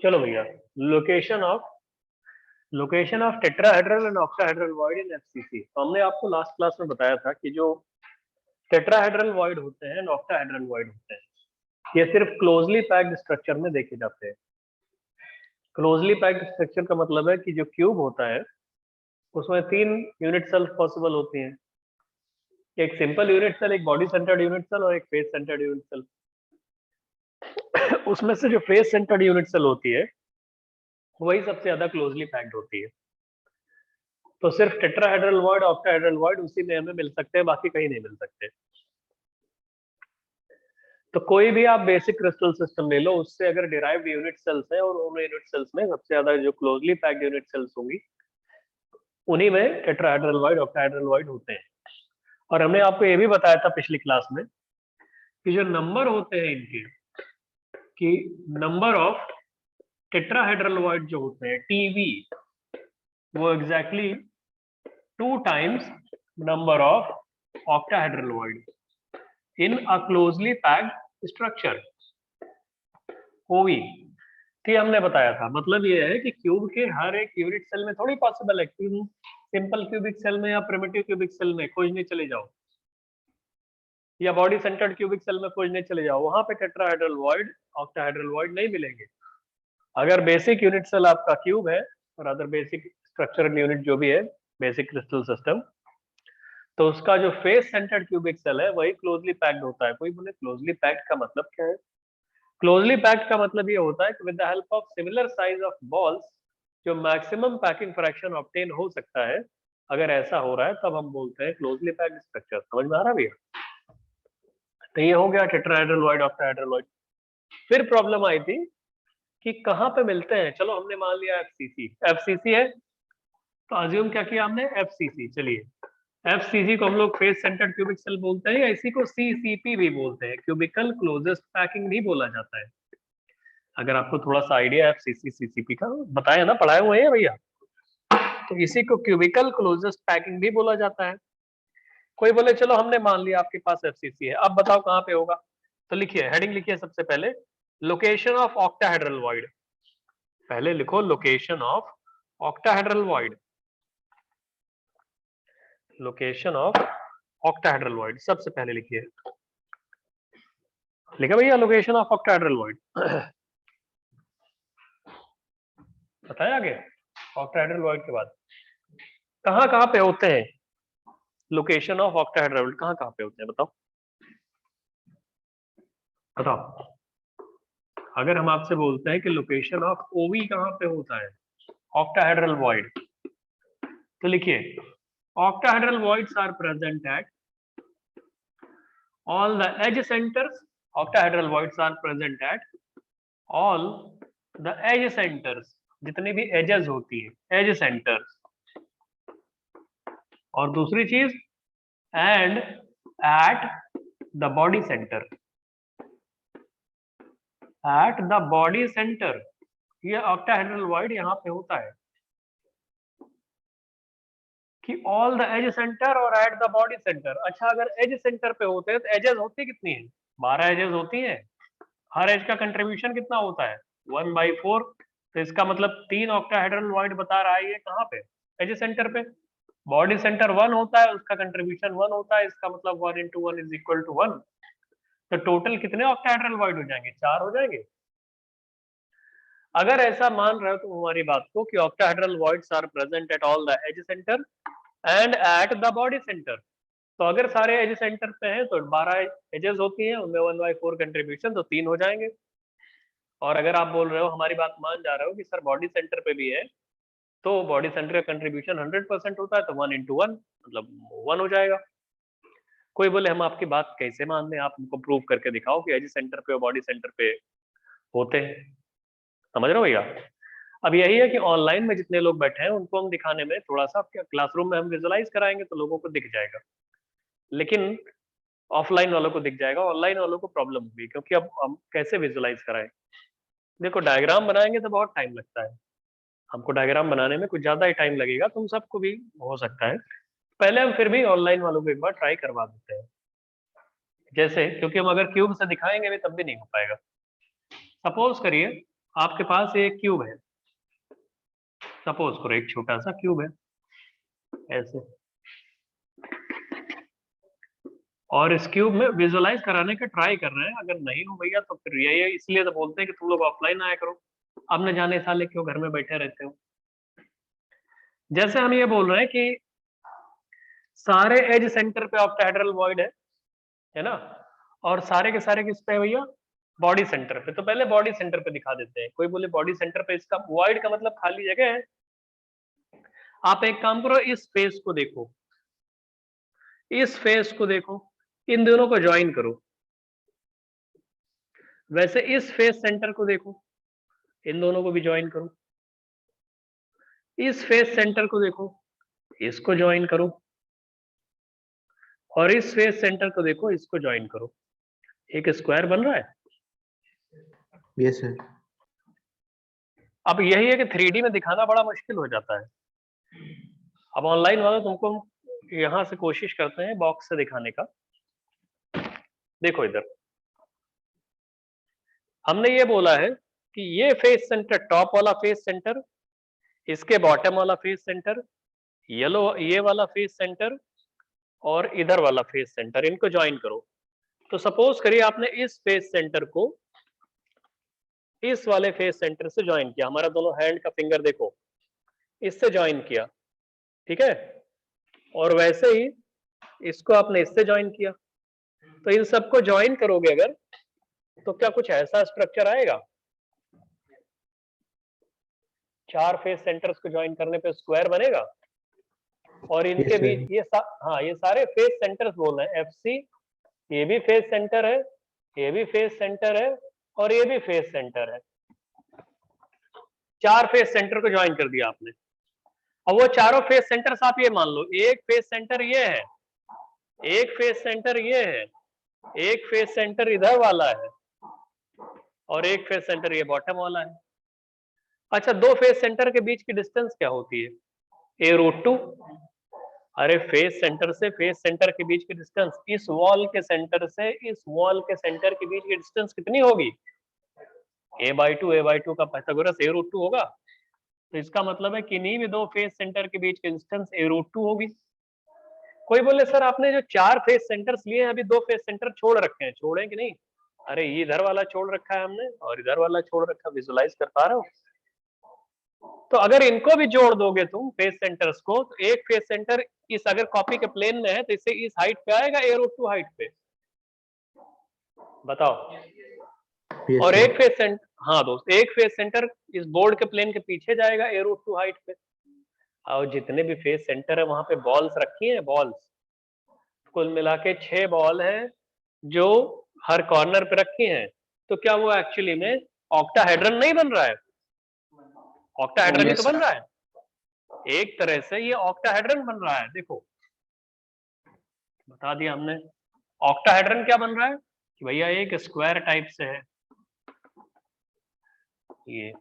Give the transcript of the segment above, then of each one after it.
चलो भैया, location of tetrahedral and octahedral void in FCC. तो हमने आपको लास्ट क्लास में बताया था कि जो टेट्राहेड्रल वॉइड होते हैं एंड ऑक्टाहेड्रल वॉइड होते हैं, ये सिर्फ क्लोजली पैक्ड स्ट्रक्चर में देखे जाते हैं। क्लोजली पैक्ड स्ट्रक्चर का मतलब है कि जो क्यूब होता है उसमें 3 यूनिट सेल्स पॉसिबल होती हैं। एक सिंपल यूनिट सेल, एक बॉडी सेंटर्ड यूनिट सेल और एक फेस सेंटर्ड यूनिट सेल। उसमें से जो फेस सेंटर्ड यूनिट सेल होती है वही सबसे ज्यादा क्लोजली पैक्ड होती है। तो सिर्फ टेट्राहेड्रल वॉइड, ऑक्टाहेड्रल वॉइड उसी में हमें मिल सकते हैं, बाकी कहीं नहीं मिल सकते। तो कोई भी आप बेसिक क्रिस्टल सिस्टम ले लो, उससे अगर डिराइव्ड यूनिट सेल्स हैं और उन यूनिट सेल्स में सबसे ज्यादा जो क्लोजली पैक्ड यूनिट सेल्स होंगी उन्हीं में टेट्राहेड्रल वॉइड, ऑक्टाहेड्रल वॉइड होते हैं। और हमने आपको ये भी बताया था पिछली क्लास में कि जो नंबर होते हैं इनके, कि नंबर ऑफ टेट्राहेड्रल वॉइड जो होते हैं टीवी, वो exactly 2 times number of octahedral void in a closely packed structure, OV। थी हमने बताया था। मतलब ये है कि क्यूब के हर एक यूनिट सेल में थोड़ी पॉसिबल है कि सिंपल क्यूबिक सेल में या प्रिमिटिव क्यूबिक सेल में खोजने चले जाओ, या बॉडी सेंटर्ड क्यूबिक सेल में खोजने चले जाओ, वहां पे टेट्राहेड्रल वॉइड, ऑक्टाहेड्रल वॉइड नहीं मिलेंगे। अगर बेसिक यूनिट सेल आपका क्यूब है और अदर बेसिक स्ट्रक्चरल यूनिट जो भी है बेसिक क्रिस्टल सिस्टम, तो उसका जो फेस सेंटर्ड क्यूबिक सेल है वही क्लोजली पैक्ड होता है। कोई बोले क्लोजली पैक्ड का मतलब क्या है? क्लोजली पैक्ड का मतलब ये होता है कि with the help of similar size of balls जो मैक्सिमम पैकिंग फ्रैक्शन ऑब्टेन हो सकता है, अगर ऐसा हो रहा है तब हम बोलते हैं क्लोजली पैक्ड स्ट्रक्चर। समझ में आ रहा भैया? तो ये हो गया टेट्राहेड्रल वॉइड, ऑक्टाहेड्रल वॉइड। फिर प्रॉब्लम आई थी कि कहाँ पे मिलते हैं। चलो हमने मान लिया एफसीसी, एफसीसी है तो अज्यूम क्या किया हमने, एफसीसी। चलिए, एफसीसी को हम लोग फेस सेंटर्ड क्यूबिक सेल बोलते हैं, या इसी को सीसीपी भी बोलते हैं, क्यूबिकल क्लोजेस्ट पैकिंग भी बोला जाता है। अगर आपको थोड़ा सा आइडिया है एफसीसी सीसीपी का, बताया ना, पढ़ाए हुए हैं भैया। तो इसी को क्यूबिकल क्लोजेस्ट पैकिंग भी बोला जाता है। कोई बोले चलो हमने मान लिया आपके पास एफसीसी है, अब बताओ कहाँ पे होगा। तो लिखिए, हेडिंग लिखिए सबसे पहले, लोकेशन ऑफ ऑक्टाहेड्रल वॉइड। पहले लिखो location of octahedral void, location of octahedral void सबसे पहले लिखिए। लिखा भैया लोकेशन ऑफ ऑक्टाहेड्रल वॉइड। बताया आगे, ऑक्टाहेड्रल वॉइड के बाद कहाँ कहाँ पे होते हैं। लोकेशन ऑफ ऑक्टाहेड्रल वॉइड कहाँ कहाँ पे होते हैं, बताओ बताओ। अगर हम आपसे बोलते हैं कि लोकेशन ऑफ ओवी कहाँ पे होता है, ऑक्टाहेड्रल वॉइड, तो लिखिए octahedral voids are present at all the edge centers, octahedral voids are present at all the edge centers, जितनी भी एजेस होती है एज सेंटर्स। और दूसरी चीज, and at the body centre, eight the body centre, ये ऑक्टाहेड्रल वॉइड यहाँ पे होता है कि ऑल द एज सेंटर और एट द बॉडी सेंटर। अच्छा, अगर एज सेंटर पे होते हैं तो एजेस होती कितनी है, 12 एजेस होती हैं। हर एज का कंट्रीब्यूशन कितना होता है, 1/4। तो इसका मतलब 3 ऑक्टाहेड्रल वॉइड बता रहा है ये कहाँ पे, एज सेंटर पे। बॉडी सेंटर 1 होता है, उसका कंट्रीब्यूशन 1 होता है, इसका मतलब 1 × 1 = 1। तो टोटल कितने ऑक्टाहेड्रल वॉइड हो जाएंगे, 4 हो जाएंगे। अगर ऐसा मान रहे हो तो हमारी बात को कि octahedral voids are present at all the edge centre and at the body centre, तो अगर सारे एज सेंटर पे हैं तो 12 एजेस होती हैं, उनमें 1/4 कंट्रीब्यूशन, तो 3 हो जाएंगे। और अगर आप बोल रहे हो, हमारी बात मान जा रहे हो कि सर बॉडी सेंटर पे भी है, तो बॉडी सेंटर का कंट्रीब्यूशन 100% होता है, तो 1 × 1 मतलब 1 हो जाएगा। कोई बोले हम आपकी बात कैसे मान लें, आप हमको प्रूव करके दिखाओ कि एज सेंटर पे और बॉडी सेंटर पे होते हैं। समझ रहे हो भैया? अब यही है कि ऑनलाइन में जितने लोग बैठे हैं उनको हम दिखाने में थोड़ा सा, क्लासरूम में हम विजुअलाइज कराएंगे तो लोगों को दिख जाएगा, लेकिन ऑफलाइन वालों को दिख जाएगा, ऑनलाइन वालों को प्रॉब्लम होगी, क्योंकि अब हम कैसे विजुअलाइज कराएं। देखो, डायग्राम बनाएंगे तो बहुत टाइम लगता है, हमको डायग्राम बनाने में कुछ ज्यादा ही टाइम लगेगा, तुम सबको भी हो सकता है। पहले हम फिर भी ऑनलाइन वालों को एक बार ट्राई करवा देते हैं, जैसे, क्योंकि हम अगर क्यूब से दिखाएंगे भी तब भी नहीं हो पाएगा। सपोज करिए आपके पास एक क्यूब है, सपोज करो एक छोटा सा क्यूब है ऐसे, और इस क्यूब में विजुअलाइज कराने का ट्राई कर रहे हैं। अगर नहीं हो भैया तो फिर ये इसलिए तो बोलते हैं कि तुम लोग ऑफलाइन आया करो, अब न जाने साले क्यों घर में बैठे रहते हो। जैसे हम ये बोल रहे हैं कि सारे एज सेंटर पे ऑक्टाहेड्रल वॉइड है ना, और सारे के सारे किस पे है भैया, बॉडी सेंटर पे। तो पहले बॉडी सेंटर पे दिखा देते हैं। कोई बोले बॉडी सेंटर पे, इसका वॉइड का मतलब खाली जगह है। आप एक काम करो, इस फेस को देखो, इस फेस को देखो, इन दोनों को ज्वाइन करो। वैसे इस फेस सेंटर को देखो, इन दोनों को भी ज्वाइन करो। इस फेस सेंटर को देखो, इसको ज्वाइन करो, और इस फेस सेंटर को देखो, इसको ज्वाइन करो। एक स्क्वायर बन रहा है। Yes sir. अब यही है कि 3D में दिखाना बड़ा मुश्किल हो जाता है। अब ऑनलाइन वाला तुमको यहां से कोशिश करते हैं बॉक्स से दिखाने का। देखो इधर हमने ये बोला है कि ये फेस सेंटर, टॉप वाला फेस सेंटर, इसके बॉटम वाला फेस सेंटर, येलो ये वाला फेस सेंटर, और इधर वाला फेस सेंटर, इनको ज्वाइन करो। तो सपोज करिए आपने इस फेस सेंटर को इस वाले फेस सेंटर से ज्वाइन किया। हमारा दोनों हैंड का फिंगर देखो, इससे ज्वाइन किया, ठीक है। और वैसे ही इसको आपने इससे ज्वाइन किया। तो इन सबको ज्वाइन करोगे अगर, तो क्या कुछ ऐसा स्ट्रक्चर आएगा। 4 फेस सेंटर्स को ज्वाइन करने पे स्क्वायर बनेगा, और इनके बीच ये हाँ ये सारे फेस सेंटर्स बोल रहे हैं। FC ये भी फेस सेंटर है, ये भी फेस सेंटर है, और ये भी फेस सेंटर है। 4 फेस सेंटर को ज्वाइन कर दिया आपने। अब वो चारों फेस सेंटर्स आप ये मान लो, एक फेस सेंटर ये है, एक फेस सेंटर ये है, एक फेस सेंटर इधर वाला है, और एक फेस सेंटर ये बॉटम वाला है। अच्छा, दो फेस सेंटर के बीच की डिस्टेंस क्या होती है, a√2। अरे फेस सेंटर से फेस सेंटर के बीच की डिस्टेंस, इस वॉल के सेंटर से इस वॉल के सेंटर के बीच की डिस्टेंस कितनी होगी, a/2 का पाइथागोरस a√2 होगा। तो इसका मतलब है कि इन्हीं में दो फेस सेंटर के बीच की डिस्टेंस a√2 होगी। कोई बोले सर आपने जो 4 फेस सेंटर्स लिए हैं, अभी 2 फेस सेंटर छोड़ रखे हैं, छोड़े कि नहीं। अरे ये इधर वाला छोड़ रखा है हमने, और इधर वाला छोड़ रखा, विजुलाइज कर पा रहे हो। तो अगर इनको भी जोड़ दोगे तुम फेस सेंटर्स को, तो एक फेस सेंटर इस अगर कॉपी के प्लेन में है तो इससे इस हाइट पे आएगा, a√2 हाइट पे, बताओ। और एक फेस सेंटर, हाँ दोस्त, एक फेस सेंटर इस बोर्ड के प्लेन के पीछे जाएगा a√2 हाइट पे। और जितने भी फेस सेंटर है वहां पे बॉल्स रखी हैं, बॉल्स कुल मिला के 6 बॉल है जो हर कॉर्नर पे रखी हैं। तो क्या वो एक्चुअली में ऑक्टाहेड्रन नहीं बन रहा है, ऑक्टाहेड्रन ही तो बन रहा है। एक तरह से ये ऑक्टाहेड्रन बन रहा है। देखो बता दिया हमने, ऑक्टाहेड्रन क्या बन रहा है कि भैया एक स्क्वायर टाइप से है ये,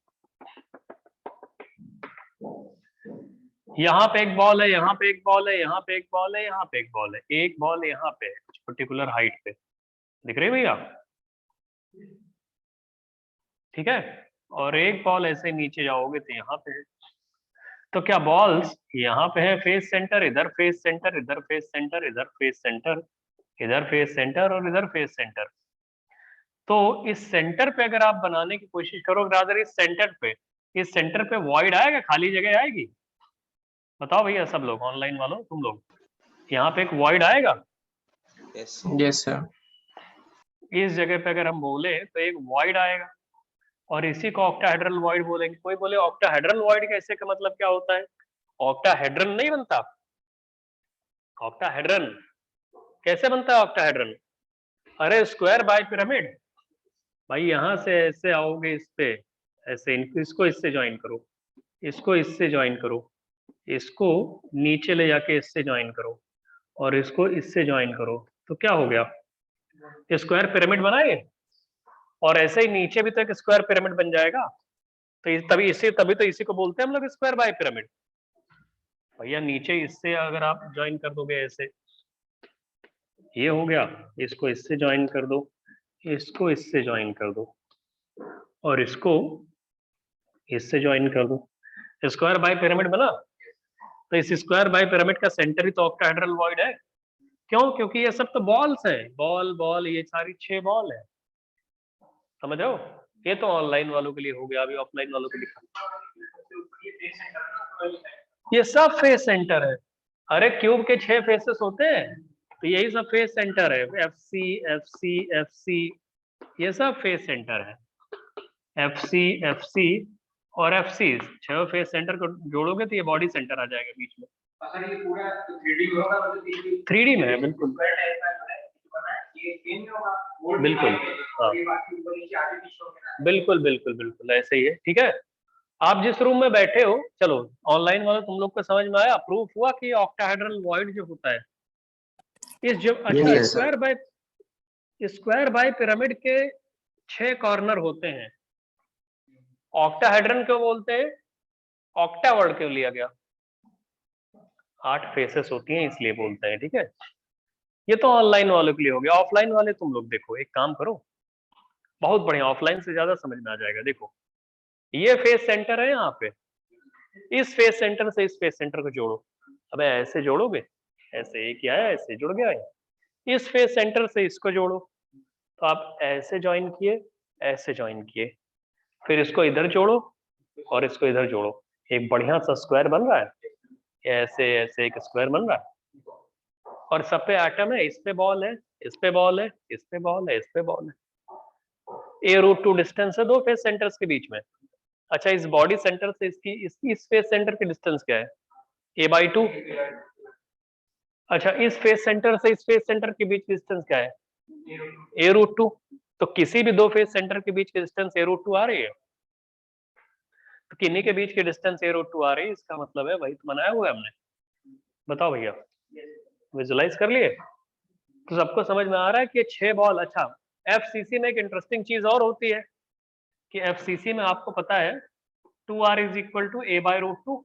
यहाँ पे एक बॉल है, यहाँ पे एक बॉल है, यहाँ पे एक बॉल है, यहाँ पे एक बॉल है, एक बॉल यहाँ पे है कुछ पर्टिकुलर हाइट पे, दिख रही है भैया, ठीक है। और एक बॉल ऐसे नीचे जाओगे तो यहाँ पे है। तो क्या बॉल्स यहाँ पे है फेस सेंटर, इधर फेस सेंटर, इधर फेस सेंटर, इधर फेस सेंटर, इधर फेस सेंटर, और इधर फेस सेंटर। तो इस सेंटर पे अगर आप बनाने की कोशिश करो, रादर इस सेंटर पे वॉइड आएगा, खाली जगह आएगी, बताओ भैया सब लोग ऑनलाइन वालों, तुम लोग, यहाँ पे एक वॉइड आएगा। Yes sir. इस जगह पे अगर हम बोले तो एक वॉइड आएगा, और इसी को ऑक्टाहेड्रल वॉइड बोलेंगे। कोई बोले ऑक्टाहेड्रल वॉइड कैसे, का मतलब क्या होता है, ऑक्टाहेड्रन नहीं बनता। ऑक्टाहेड्रन कैसे बनता है ऑक्टाहेड्रन, अरे स्क्वायर बाय पिरामिड। भाई यहां से ऐसे आओगे इस पे, ऐसे इसको इससे ज्वाइन करो, इसको इससे ज्वाइन करो, इसको नीचे ले जाके इससे ज्वाइन करो, और इसको इससे ज्वाइन करो। तो क्या हो गया, स्क्वायर पिरामिड बनाए। और ऐसे ही नीचे भी तो एक स्क्वायर पिरामिड बन जाएगा। तो तभी तो इसी को बोलते हैं हम लोग स्क्वायर बाय पिरामिड। भैया नीचे इससे अगर आप ज्वाइन कर दोगे ऐसे, ये हो गया, इसको इससे ज्वाइन कर दो, इसको इससे ज्वाइन कर दो, और इसको इससे ज्वाइन कर दो, स्क्वायर बाय पिरामिड बना। तो इस स्क्वायर बाय पिरामिड का सेंटर ही तो ऑक्टाहेड्रल वॉइड है। क्यों? क्योंकि ये सब तो बॉल्स है, बॉल बॉल, ये सारी 6 बॉल है, समझ रहे हो? ये तो ऑनलाइन वालों के लिए हो गया, अभी ऑफलाइन वालों के लिए ये सब फेस सेंटर है। अरे क्यूब के 6 फेसेस होते हैं, तो यही सब फेस सेंटर है, F C F C F C, ये सब फेस सेंटर है, एफ सी और एफ सी, 6 फेस सेंटर को जोड़ोगे तो ये बॉडी सेंटर आ जाएगा बीच में। अगर ये पूरा 3D में होगा मतलब 3D में है, बिल्कुल बिल्कुल, हाँ बिल्कुल बिल्कुल बिल्कुल ऐसे ही है। ठीक है, आप जिस रूम में बैठे हो, चलो ऑनलाइन वाला तुम लोग को समझ में आया, प्रूफ हुआ कि ऑक्टाहेड्रल वॉइड जो होता है इस जो अच्छा स्क्वायर बाय पिरामिड के 6 कॉर्नर होते हैं। ऑक्टाहेड्रन क्यों बोलते हैं? ऑक्टा वर्ड क्यों लिया गया? 8 फेसेस होती हैं इसलिए बोलते हैं। ठीक है, ये तो ऑनलाइन वालों के लिए हो गया। ऑफलाइन वाले तुम लोग देखो, एक काम करो, बहुत बढ़िया, ऑफलाइन से ज्यादा समझ में आ जाएगा। देखो ये फेस सेंटर है, यहाँ पे इस फेस सेंटर से इस फेस सेंटर को जोड़ो। अबे ऐसे जोड़ोगे, ऐसे एक आया, ऐसे जुड़ गया है। इस फेस सेंटर से इसको जोड़ो, तो आप ऐसे ज्वाइन किए, ऐसे ज्वाइन किए, फिर इसको इधर जोड़ो और इसको इधर जोड़ो, एक बढ़िया सा स्क्वायर बन रहा है। ऐसे ऐसे एक स्क्वायर बन रहा है, और सब पे एटम है, इस पे बॉल है, इस पे बॉल है, इस पे बॉल है, इस पे बॉल है। a√2 डिस्टेंस है 2 फेस सेंटर्स के बीच में। अच्छा, इस बॉडी सेंटर से इसकी इस फेस सेंटर की डिस्टेंस क्या है? a/2। अच्छा, इस फेस सेंटर से इस फेस सेंटर के बीच की डिस्टेंस क्या है? a√2। तो किसी भी 2 फेस सेंटर के बीच की डिस्टेंस a√2 आ रही है, तो किन्हीं के बीच की डिस्टेंस a√2 आ रही है, इसका मतलब है वही तो बनाया हुआ है हमने। बताओ भैया, विजुलाइज कर लिए? तो सबको समझ में आ रहा है कि 6 बॉल। अच्छा, एफसीसी में एक इंटरेस्टिंग चीज और होती है कि एफसीसी में आपको पता है 2r is equal to a/√2।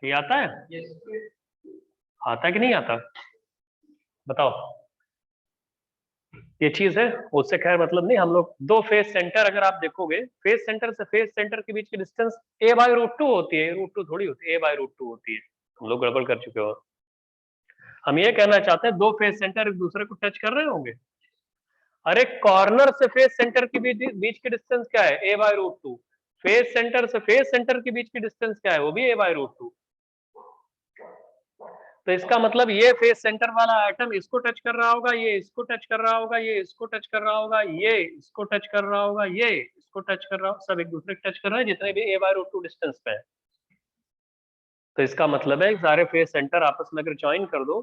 ये आता है? आता है कि नहीं आता? बताओ। ये चीज है, उससे खैर मतलब नहीं। हम लोग 2 फेस सेंटर, अगर आप देखोगे फेस सेंटर से फेस सेंटर के बीच की डिस्टेंस a/√2 होती है, √2 थोड़ी होती है, a/√2 होती है। हम लोग गड़बड़ कर चुके हो। हम ये कहना चाहते हैं 2 फेस सेंटर एक दूसरे को टच कर रहे होंगे। अरे कॉर्नर से फेस सेंटर के बीच की डिस्टेंस क्या है? a/√2। फेस सेंटर से फेस सेंटर के बीच की डिस्टेंस क्या है? वो भी a/√2। तो इसका मतलब ये फेस सेंटर वाला एटम इसको टच कर रहा होगा, ये इसको टच कर रहा होगा, ये इसको टच कर रहा होगा, ये इसको टच कर रहा होगा, ये इसको टच कर रहा होगा, सब एक दूसरे को टच कर रहे हैं जितने भी a/√2 डिस्टेंस पे है। तो इसका मतलब है सारे फेस सेंटर आपस में अगर ज्वाइन कर दो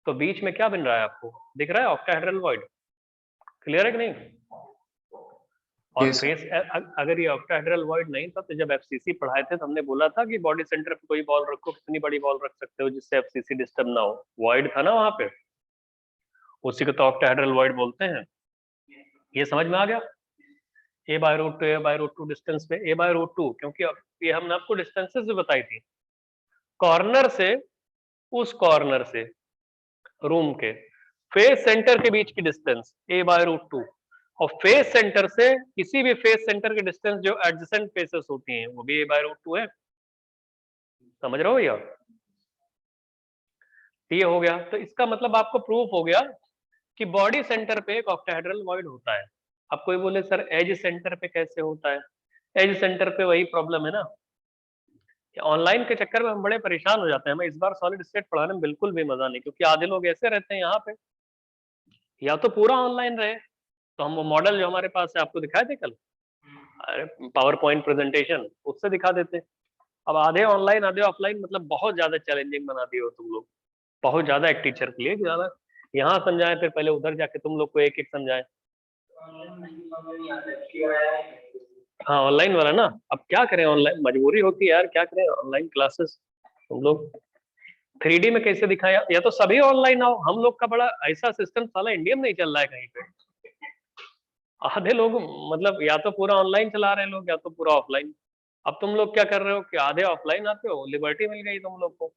तो बीच में क्या बन रहा है? आपको दिख रहा है ऑक्टाहेड्रल वॉइड। क्लियर है कि नहीं? और Yes, फेस अगर ये ऑक्टाहेड्रल वॉइड नहीं था तो जब एफसीसी पढ़ाए थे तो हमने बोला था कि बॉडी सेंटर पे कोई बॉल रखो, कितनी बड़ी बॉल रख सकते हो जिससे एफसीसी डिस्टर्ब ना हो। वॉइड था ना वहां पे, उसी को तो ऑक्टाहेड्रल वॉइड बोलते हैं। ये समझ में आ गया? a/√2 डिस्टेंस पे a/√2, क्योंकि ये हमने आपको डिस्टेंसेस भी बताई थी। कॉर्नर से उस कॉर्नर से रूम के फेस सेंटर के बीच की डिस्टेंस a/√2, और फेस सेंटर से किसी भी फेस सेंटर की डिस्टेंस जो एडजेसेंट फेसेस होती हैं वो भी a/√2 है। समझ रहे हो भैया? ये हो गया। तो इसका मतलब आपको प्रूफ हो गया कि बॉडी सेंटर पे एक ऑक्टाहेड्रल वॉइड होता है। अब कोई बोले सर एज सेंटर पे कैसे होता है? एज सेंटर पे वही प्रॉब्लम है ना, ऑनलाइन के चक्कर में हम बड़े परेशान हो जाते हैं। हमें इस बार सॉलिड स्टेट पढ़ाने में बिल्कुल भी मजा नहीं, क्योंकि आधे लोग ऐसे रहते हैं यहाँ पे, या तो पूरा ऑनलाइन रहे तो हम वो मॉडल जो हमारे पास है आपको दिखाए थे कल, अरे पावर पॉइंट प्रेजेंटेशन, उससे दिखा देते। अब आधे ऑनलाइन आधे ऑफलाइन, मतलब बहुत ज्यादा चैलेंजिंग बना दिए हो तुम लोग, बहुत ज्यादा एक टीचर के लिए, ज्यादा यहाँ समझाएं फिर पहले उधर जाके तुम लोग को एक एक समझाएं। हाँ ऑनलाइन वाला ना, अब क्या करें, ऑनलाइन मजबूरी होती है यार, क्या करें ऑनलाइन क्लासेस। तुम लोग 3D में कैसे दिखाया, या तो सभी ऑनलाइन आओ। हम लोग का बड़ा ऐसा सिस्टम साला इंडिया में नहीं चल रहा है कहीं पे। आधे लोग मतलब या तो पूरा ऑनलाइन चला रहे हैं लोग, या तो पूरा ऑफलाइन। अब तुम लोग क्या कर रहे हो कि आधे ऑफलाइन आते हो, लिबर्टी मिल गई तुम लोग को।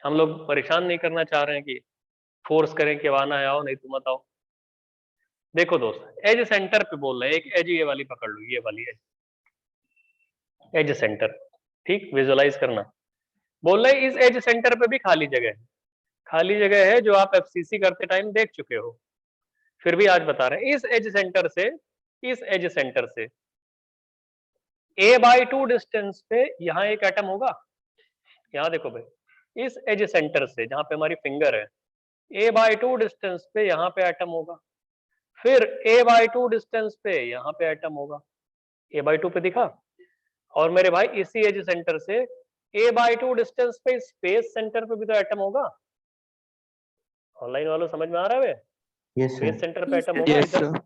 हम लोग परेशान नहीं करना चाह रहे हैं कि फोर्स करें कि आना है आओ, नहीं तुम मत आओ। देखो दोस्त, एज सेंटर पे बोल रहे हैं, एक एज ये वाली पकड़ लो, ये वाली एज, एज सेंटर, ठीक, विजुअलाइज करना। बोल रहे इस एज सेंटर पे भी खाली जगह है, खाली जगह है जो आप एफसीसी करते टाइम देख चुके हो, फिर भी आज बता रहे हैं इस एज सेंटर से, इस एज सेंटर से a/2 डिस्टेंस पे यहाँ एक एटम होगा। यहाँ देखो भाई, इस एज सेंटर से जहां पे हमारी फिंगर है, a/2 डिस्टेंस पे यहाँ पे एटम होगा, फिर a/2 डिस्टेंस पे यहाँ पे एटम होगा, a/2 पे दिखा। और मेरे भाई इसी एज सेंटर से a/2 डिस्टेंस पे स्पेस सेंटर पे भी तो एटम होगा। ऑनलाइन वालों समझ में आ रहा है? Yes, space sir. सेंटर पे एटम होगा, Yes, इधर sir.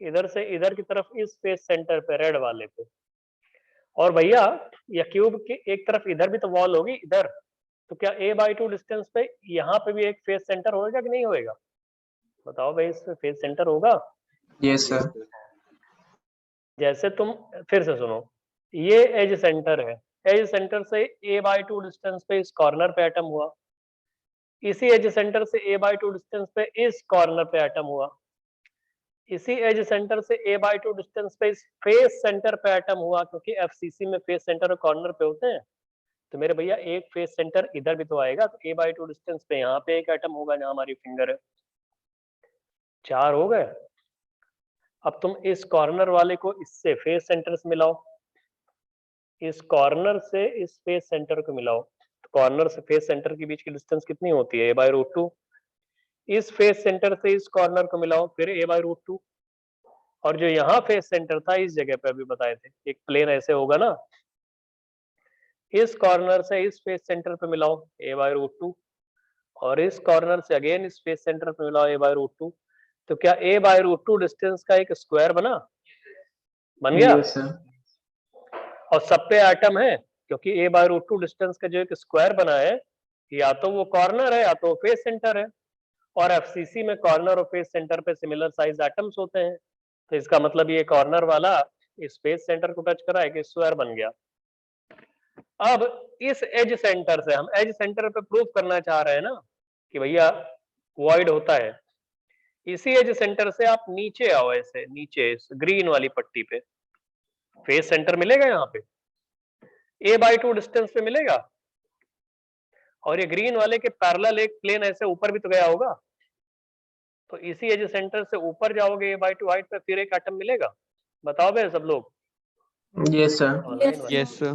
इधर से इधर की तरफ इस स्पेस सेंटर पे, रेड वाले पे। और भैया या क्यूब के एक तरफ इधर भी तो वॉल होगी इधर, तो क्या a/2 डिस्टेंस पे यहाँ पे भी एक फेस सेंटर होगा कि नहीं होएगा? बताओ भाई, इसमें फेस सेंटर होगा? Yes, sir. जैसे तुम फिर से सुनो, ये एज सेंटर है, एज सेंटर से a/2 डिस्टेंस पे इस कॉर्नर पे एटम हुआ, इसी एज सेंटर से a/2 डिस्टेंस पे इस कॉर्नर पे एटम हुआ, इसी एज सेंटर से a/2 डिस्टेंस पे इस फेस सेंटर पे एटम हुआ, क्योंकि एफसीसी में फेस सेंटर और कॉर्नर पे होते हैं। तो मेरे भैया एक फेस सेंटर इधर भी तो आएगा, तो a/2 डिस्टेंस पे यहाँ पे एक एटम होगा जहां हमारी फिंगर है। 4 हो गए। अब तुम इस कॉर्नर वाले को इससे फेस सेंटर से मिलाओ, इस कॉर्नर से इस फेस सेंटर को मिलाओ, तो कॉर्नर से फेस सेंटर के बीच की डिस्टेंस कितनी होती है? a/√2। इस फेस सेंटर से इस कॉर्नर को मिलाओ, फिर a/√2। और जो यहाँ फेस सेंटर था इस जगह पे अभी बताए थे, एक प्लेन ऐसे होगा ना, इस कॉर्नर से इस फेस सेंटर पे मिलाओ a/√2, और इस कॉर्नर से अगेन इस फेस सेंटर पे मिलाओ a/√2। तो क्या a/√2 डिस्टेंस का एक स्क्वायर बन गया? Yes, sir. और सब पे एटम है, क्योंकि a/√2 डिस्टेंस का जो एक स्क्वायर बना है, या तो वो कॉर्नर है या तो फेस सेंटर है, और एफसीसी में कॉर्नर और फेस सेंटर पे सिमिलर साइज एटम्स होते हैं। तो इसका मतलब ये कॉर्नर वाला इस फेस सेंटर को टच करा है कि स्क्वायर बन गया। अब इस एज सेंटर से हम एज सेंटर पे प्रूफ करना चाह रहे हैं ना कि भैया वॉइड होता है। इसी एज सेंटर से आप नीचे आओ, ऐसे नीचे ग्रीन वाली पट्टी पे फेस सेंटर मिलेगा, यहाँ पे a/2 डिस्टेंस पे मिलेगा, और ये ग्रीन वाले के पैरेलल एक प्लेन ऐसे ऊपर भी तो गया होगा। तो इसी एज सेंटर से ऊपर जाओगे a/2 हाइट पे, फिर एक एटम मिलेगा। बताओ भाई सब लोग। Yes, sir. ऑनलाइन वाले। Yes, sir.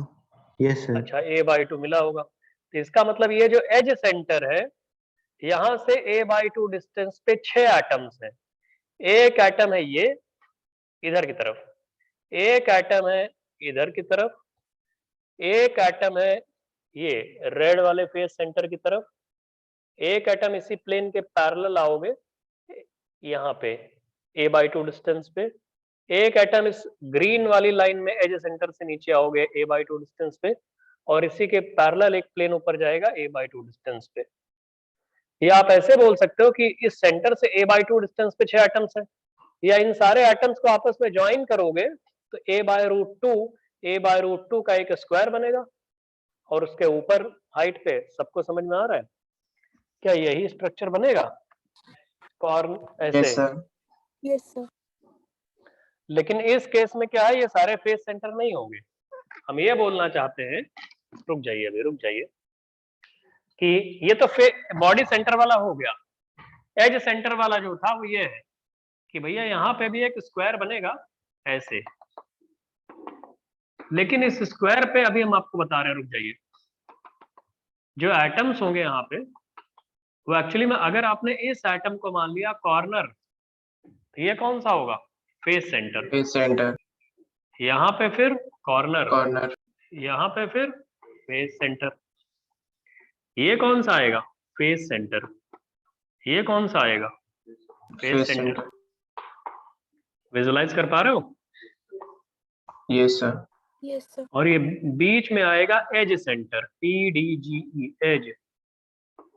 Yes, sir. अच्छा, a/2 मिला होगा, तो इसका मतलब ये जो एज सेंटर है, यहाँ से a/2 डिस्टेंस पे 6 एटम्स हैं। एक एटम है ये इधर की तरफ, एक एटम है इधर की तरफ, एक एटम है ये रेड वाले फेस सेंटर की तरफ, एक एटम इसी प्लेन के पैरेलल आओगे यहाँ पे a/2 डिस्टेंस पे, एक एटम इस ग्रीन वाली लाइन में एज सेंटर से नीचे आओगे a/2 डिस्टेंस पे, और इसी के पैरेलल एक प्लेन ऊपर जाएगा a/2 डिस्टेंस पे। या आप ऐसे बोल सकते हो कि इस सेंटर से a/2 डिस्टेंस पे 6 एटम्स हैं, या इन सारे एटम्स को आपस में ज्वाइन करोगे तो a/√2 का एक स्क्वायर बनेगा, और उसके ऊपर हाइट पे। सबको समझ में आ रहा है? क्या यही स्ट्रक्चर बनेगा कॉर्न ऐसे? Yes, sir. Yes, sir. लेकिन इस केस में क्या है, ये सारे फेस सेंटर नहीं होंगे। हम ये बोलना चाहते हैं, रुक जाइए अभी, रुक जाइए, कि ये तो बॉडी सेंटर वाला हो गया। एज सेंटर वाला जो था वो ये है कि भैया यहाँ पे भी एक स्क्वायर बनेगा ऐसे, लेकिन इस स्क्वायर पे अभी हम आपको बता रहे हैं, रुक जाइए। जो एटम्स होंगे यहाँ पे, वो एक्चुअली में अगर आपने इस एटम को मान लिया कॉर्नर, तो ये कौन सा होगा? Face centre. Face center. यहाँ पे फिर कॉर्नर, Corner. यहाँ पे फिर फेस सेंटर। ये कौन सा आएगा? Face centre. ये कौन सा आएगा? Face Face centre. center. Visualise कर पा रहे हो? Yes, sir. Yes, sir. और ये बीच में आएगा edge centre, PDGE, edge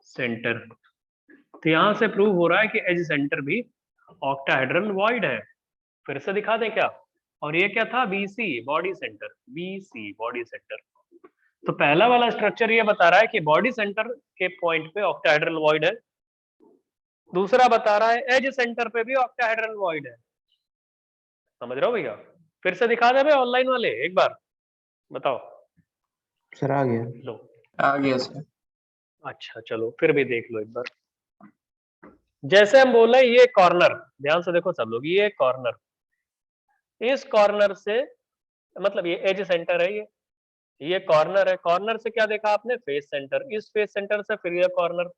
centre. तो यहां से प्रूव हो रहा है कि एज सेंटर भी ऑक्टाहेड्रल वॉइड है। फिर से दिखा दें क्या? और ये क्या था? BC, body centre, BC, body centre. तो पहला वाला स्ट्रक्चर ये बता रहा है कि बॉडी सेंटर के पॉइंट पे ऑक्टाहेड्रल वॉइड है, दूसरा बता रहा है एज सेंटर पे भी ऑक्टाहेड्रल वॉइड है। समझ रहे हो भैया? फिर से दिखा दे भाई ऑनलाइन वाले एक बार। बताओ। सर आ गया। लो, आ गया सर। अच्छा चलो फिर भी देख लो एक बार। जैसे हम बोले ये कॉर्नर, ध्यान से देखो सब लोग, ये कॉर्नर, इस कॉर्नर से मतलब ये एज सेंटर है, ये कॉर्नर है, कॉर्नर से क्या देखा आपने, फेस सेंटर, इस फेस सेंटर से फिर ये कॉर्नर,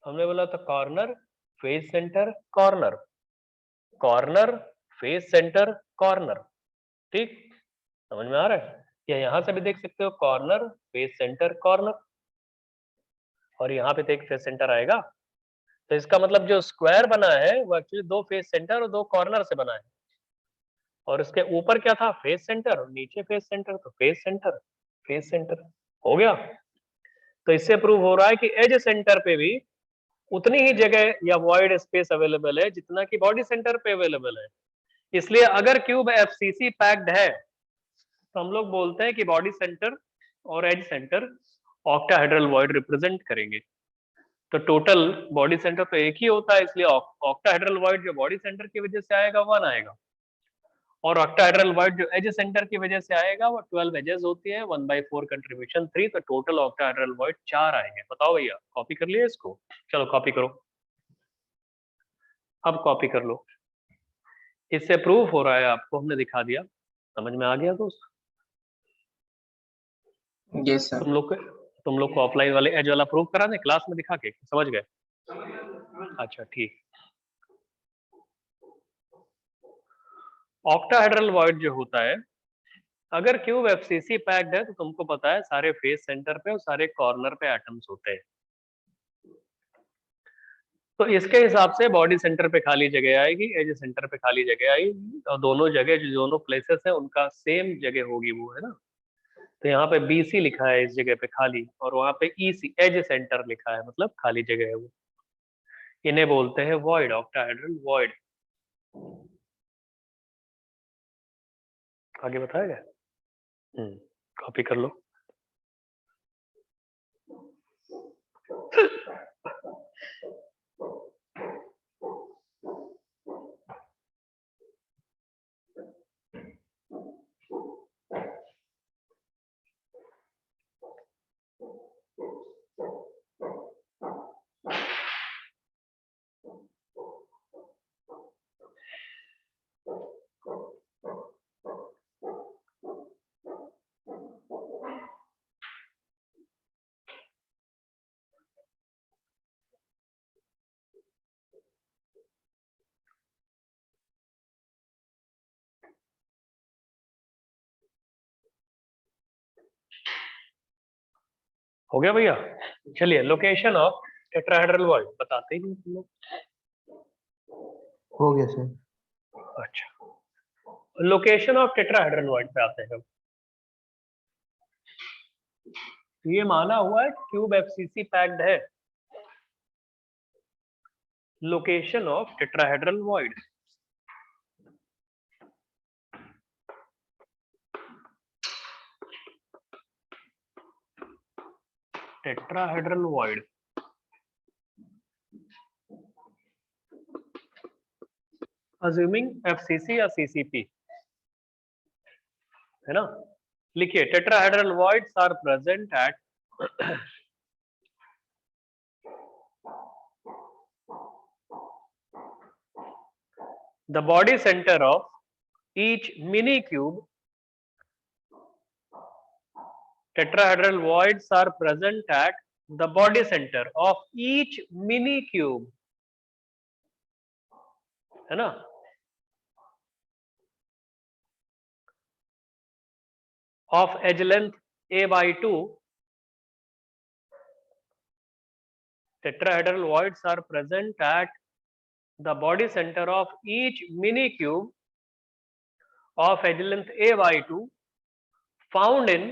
हमने बोला था corner face centre corner, corner face centre corner, ठीक, समझ में आ रहा है। या यहां से भी देख सकते हो कॉर्नर फेस सेंटर कॉर्नर, और यहाँ पे तो एक फेस सेंटर आएगा, तो इसका मतलब जो स्क्वायर बना है वो एक्चुअली दो फेस सेंटर और दो कॉर्नर से बना है, और इसके ऊपर क्या था, फेस सेंटर, और नीचे फेस सेंटर, तो फेस सेंटर फेस सेंटर हो गया। तो इससे प्रूव हो रहा है कि एज सेंटर पे भी उतनी ही जगह या वॉइड स्पेस अवेलेबल है जितना कि बॉडी सेंटर पे अवेलेबल है। इसलिए अगर क्यूब एफसीसी पैक्ड है तो हम लोग बोलते हैं कि बॉडी सेंटर और edge centre octahedral void represent करेंगे। तो टोटल बॉडी सेंटर तो एक ही होता है, इसलिए ऑक्टाहेड्रल वॉइड जो बॉडी सेंटर की वजह से आएगा 1 आएगा, और ऑक्टाहेड्रल वॉइड जो एज सेंटर की वजह से आएगा वो 12 एजेस होती है, 1/4 कंट्रीब्यूशन 3, तो टोटल ऑक्टाहेड्रल वॉइड 4 आएंगे। बताओ भैया, कॉपी कर लिया इसको, चलो कॉपी करो, अब कॉपी कर लो। इससे प्रूफ हो रहा है, आपको हमने दिखा दिया, समझ में आ गया दोस्त। Yes sir. तुम लोग को ऑफलाइन वाले एज वाला प्रूफ करा दें क्लास में दिखा के, समझ गए? अच्छा ठीक। ऑक्टाहेड्रल वॉइड जो होता है, अगर क्यूब एफसीसी पैक्ड है तो तुमको पता है सारे फेस सेंटर पे और सारे कॉर्नर पे एटम्स होते हैं, तो इसके हिसाब से बॉडी सेंटर पे खाली जगह आएगी, एज सेंटर पे खाली जगह आएगी, और दोनों जगह जो दोनों प्लेसेस है उनका सेम जगह होगी, वो है ना। तो यहाँ पे बीसी लिखा है इस जगह पे खाली, और वहां पे ईसी एज सेंटर लिखा है, मतलब खाली जगह है वो। इन्हें बोलते हैं वॉइड, ऑक्टाहेड्रल वॉइड। आगे बताया गया, कॉपी कर लो। हो गया भैया? चलिए, लोकेशन ऑफ टेट्राहेड्रल वॉइड बताते ही नहीं तुम लोग। हो गया सर। अच्छा, लोकेशन ऑफ टेट्राहेड्रल वॉइड पे आते हैं। ये माना हुआ है क्यूब एफसीसी पैक्ड है। Location of tetrahedral void, tetrahedral void, assuming FCC या सीसीपी, है ना। लिखिए, tetrahedral voids are present at the body center of each mini cube. Tetrahedral voids are present at the body center of each mini cube, है ना। of edge length a/2. Tetrahedral voids are present at the body center of each mini cube of edge length a/2 found in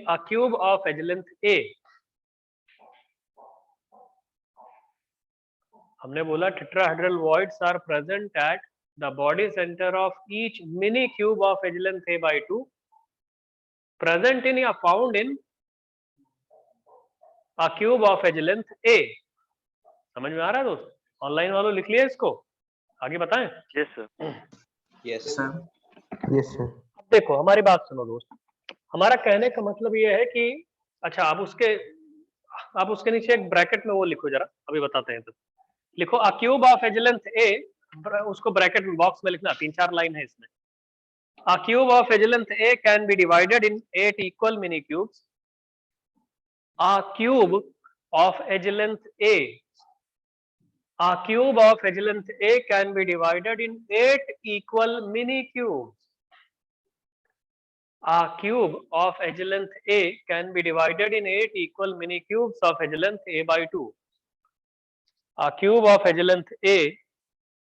a cube of edge length a. हमने बोला tetrahedral voids are present at the body center of each mini cube of edge length a/2 present in या found in a cube of edge length a. समझ में आ रहा है दोस्त? Online वालों लिख लिया इसको, आगे बताएं। Yes sir. Yes sir. Yes sir. अब देखो हमारी बात सुनो दोस्त, हमारा कहने का मतलब ये है कि अच्छा आप उसके नीचे एक ब्रैकेट में वो लिखो जरा, अभी बताते हैं। तो लिखो a cube of edge length A, उसको ब्रैकेट में बॉक्स में लिखना, 3-4 लाइन है इसमें। A cube of edge length a can be divided in 8 equal mini cubes. A cube of edge length a, a cube of edge length a can be divided in 8 equal mini cubes. A cube of edge length a can be divided in 8 equal mini cubes of edge length a by 2. A cube of edge length a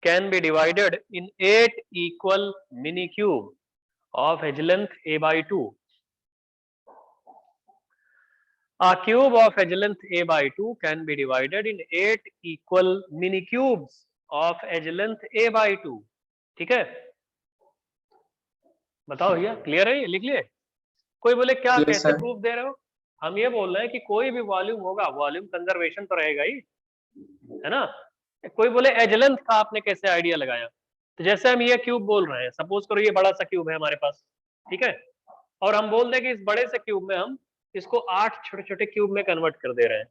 can be divided in 8 equal mini cubes of edge length a by 2. A cube of edge length a by 2 can be divided in 8 equal mini cubes of edge length a by 2. ठीक है, बताओ भैया clear है ये, लिख लिए? कोई बोले क्या Yes, कैसे sir. प्रूफ दे रहे हो? हम ये बोल रहे हैं कि कोई भी वॉल्यूम होगा, वॉल्यूम कंजर्वेशन तो रहेगा ही, है ना। कोई बोले एज लेंथ का आपने कैसे आइडिया लगाया? तो जैसे हम ये क्यूब बोल रहे हैं, सपोज करो ये बड़ा सा क्यूब है हमारे पास, ठीक है, और हम बोल दें कि इस बड़े से क्यूब में हम इसको 8 छोटे छोटे क्यूब में कन्वर्ट कर दे रहे हैं।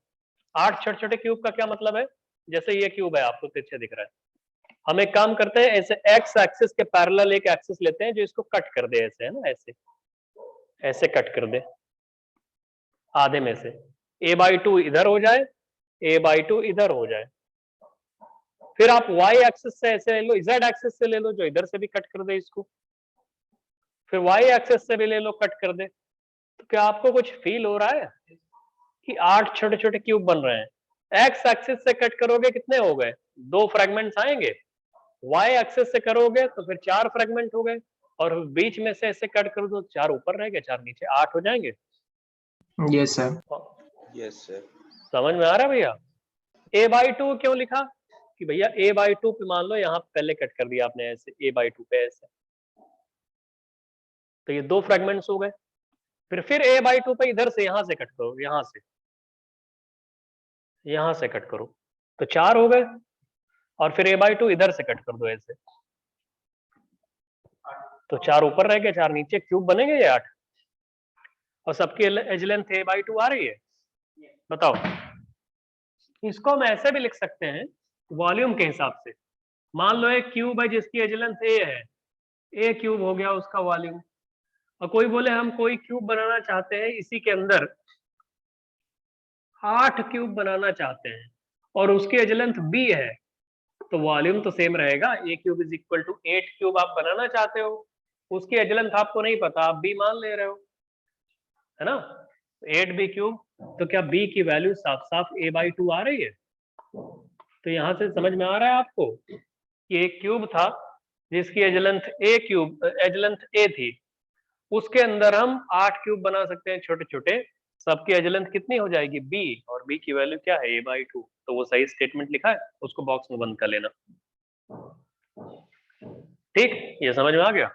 8 छोटे छोटे क्यूब का क्या मतलब है? जैसे ये क्यूब है आपको पीछे दिख रहा है, हम एक काम करते हैं, ऐसे एक्स एक्सिस के पैरेलल एक एक्सिस लेते हैं जो इसको कट कर दे, ऐसे है ना, ऐसे ऐसे कट कर दे आधे में से, a/2 इधर हो जाए, a/2 इधर हो जाए। फिर आप y एक्सिस से ऐसे ले लो, z एक्सिस से ले लो जो इधर से भी कट कर दे इसको, फिर y एक्सिस से भी ले लो कट कर दे। तो क्या आपको कुछ फील हो रहा है कि 8 छोटे छोटे क्यूब बन रहे हैं? x एक्सिस से कट करोगे कितने हो गए? 2 फ्रेगमेंट्स आएंगे। y एक्सिस से करोगे तो फिर 4 फ्रेगमेंट हो गए, और बीच में से ऐसे कट कर दो, 4 ऊपर रह गए 4 नीचे, 8 हो जाएंगे। Yes, sir. Yes sir. समझ में आ रहा है भैया? a/2 क्यों लिखा? कि भैया a/2 पे मान लो यहाँ पहले कट कर दिया आपने ऐसे, a/2 पे ऐसे, तो ये 2 फ्रेगमेंट्स हो गए। फिर a/2 पे इधर से यहां से कट करो, यहां से कट करो, तो 4 हो गए, और फिर a/2 इधर से कट कर दो ऐसे, तो 4 ऊपर रह गए 4 नीचे, क्यूब बनेंगे ये 8, और सबकी एज लेंथ a/2 आ रही है। बताओ, इसको हम ऐसे भी लिख सकते हैं वॉल्यूम के हिसाब से। मान लो एक क्यूब है जिसकी एज लेंथ a है, a क्यूब हो गया उसका वॉल्यूम। और कोई बोले हम कोई क्यूब बनाना चाहते हैं, इसी के अंदर 8 क्यूब बनाना चाहते हैं, और उसकी एज लेंथ b है, तो वॉल्यूम तो सेम रहेगा, a cube is equal to 8 cube आप बनाना चाहते हो, उसकी एज लेंथ आपको नहीं पता, आप b मान ले रहे हो, है ना। 8b क्यूब, तो क्या b की वैल्यू साफ साफ a/2 आ रही है? तो यहां से समझ में आ रहा है आपको कि एक क्यूब था जिसकी एज लेंथ a थी, उसके अंदर हम 8 क्यूब बना सकते हैं छोटे छोटे, सबकी एज लेंथ कितनी हो जाएगी? b, और b की वैल्यू क्या है? a/2। तो वो सही स्टेटमेंट लिखा है, उसको बॉक्स में बंद कर लेना। ठीक, ये समझ में आ गया?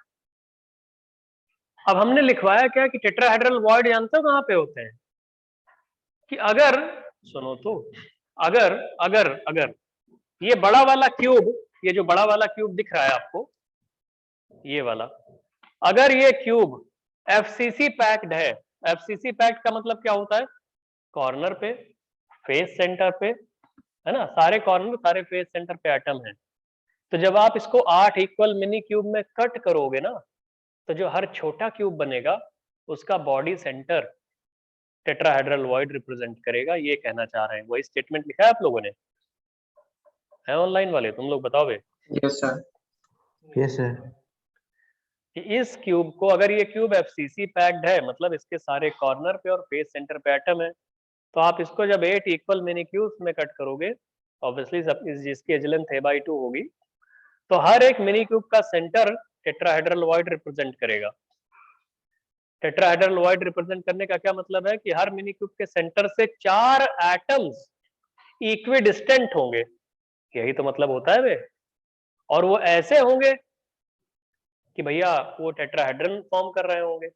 अब हमने लिखवाया क्या कि टेट्राहेड्रल वॉइड जानते हो कहां पे होते हैं? कि अगर, सुनो तो, अगर अगर अगर ये बड़ा वाला क्यूब, ये जो बड़ा वाला क्यूब दिख रहा है आपको, ये वाला, अगर ये क्यूब FCC पैक्ड है, FCC पैक्ड का मतलब क्या होता है? कॉर्नर पे, फेस सेंटर पे, है ना, सारे कॉर्नर सारे फेस सेंटर पे एटम है। तो जब आप इसको 8 इक्वल मिनी क्यूब में कट करोगे ना, तो जो हर छोटा क्यूब बनेगा उसका body centre tetrahedral void represent करेगा, ये कहना चाह रहे हैं। वही स्टेटमेंट लिखा है आप लोगों ने, है ऑनलाइन वाले, तुम लोग बताओ बे। Yes, sir. Yes sir. कि इस क्यूब को, अगर ये क्यूब FCC पैक्ड है, मतलब इसके सारे कॉर्नर पे और फेस सेंटर पे एटम है, तो आप इसको जब 8 इक्वल मिनी क्यूब्स में कट करोगे, ऑब्वियसली सब जिसकी एज लेंथ a/2 होगी, तो हर एक मिनी क्यूब का सेंटर टेट्राहेड्रल वॉइड रिप्रेजेंट करेगा। टेट्राहेड्रल वॉइड रिप्रेजेंट करने का क्या मतलब है? कि हर मिनी क्यूब के सेंटर से 4 एटम्स इक्विडिस्टेंट होंगे, यही तो मतलब होता है वे, और वो ऐसे होंगे कि भैया वो टेट्राहेड्रन फॉर्म कर रहे होंगे।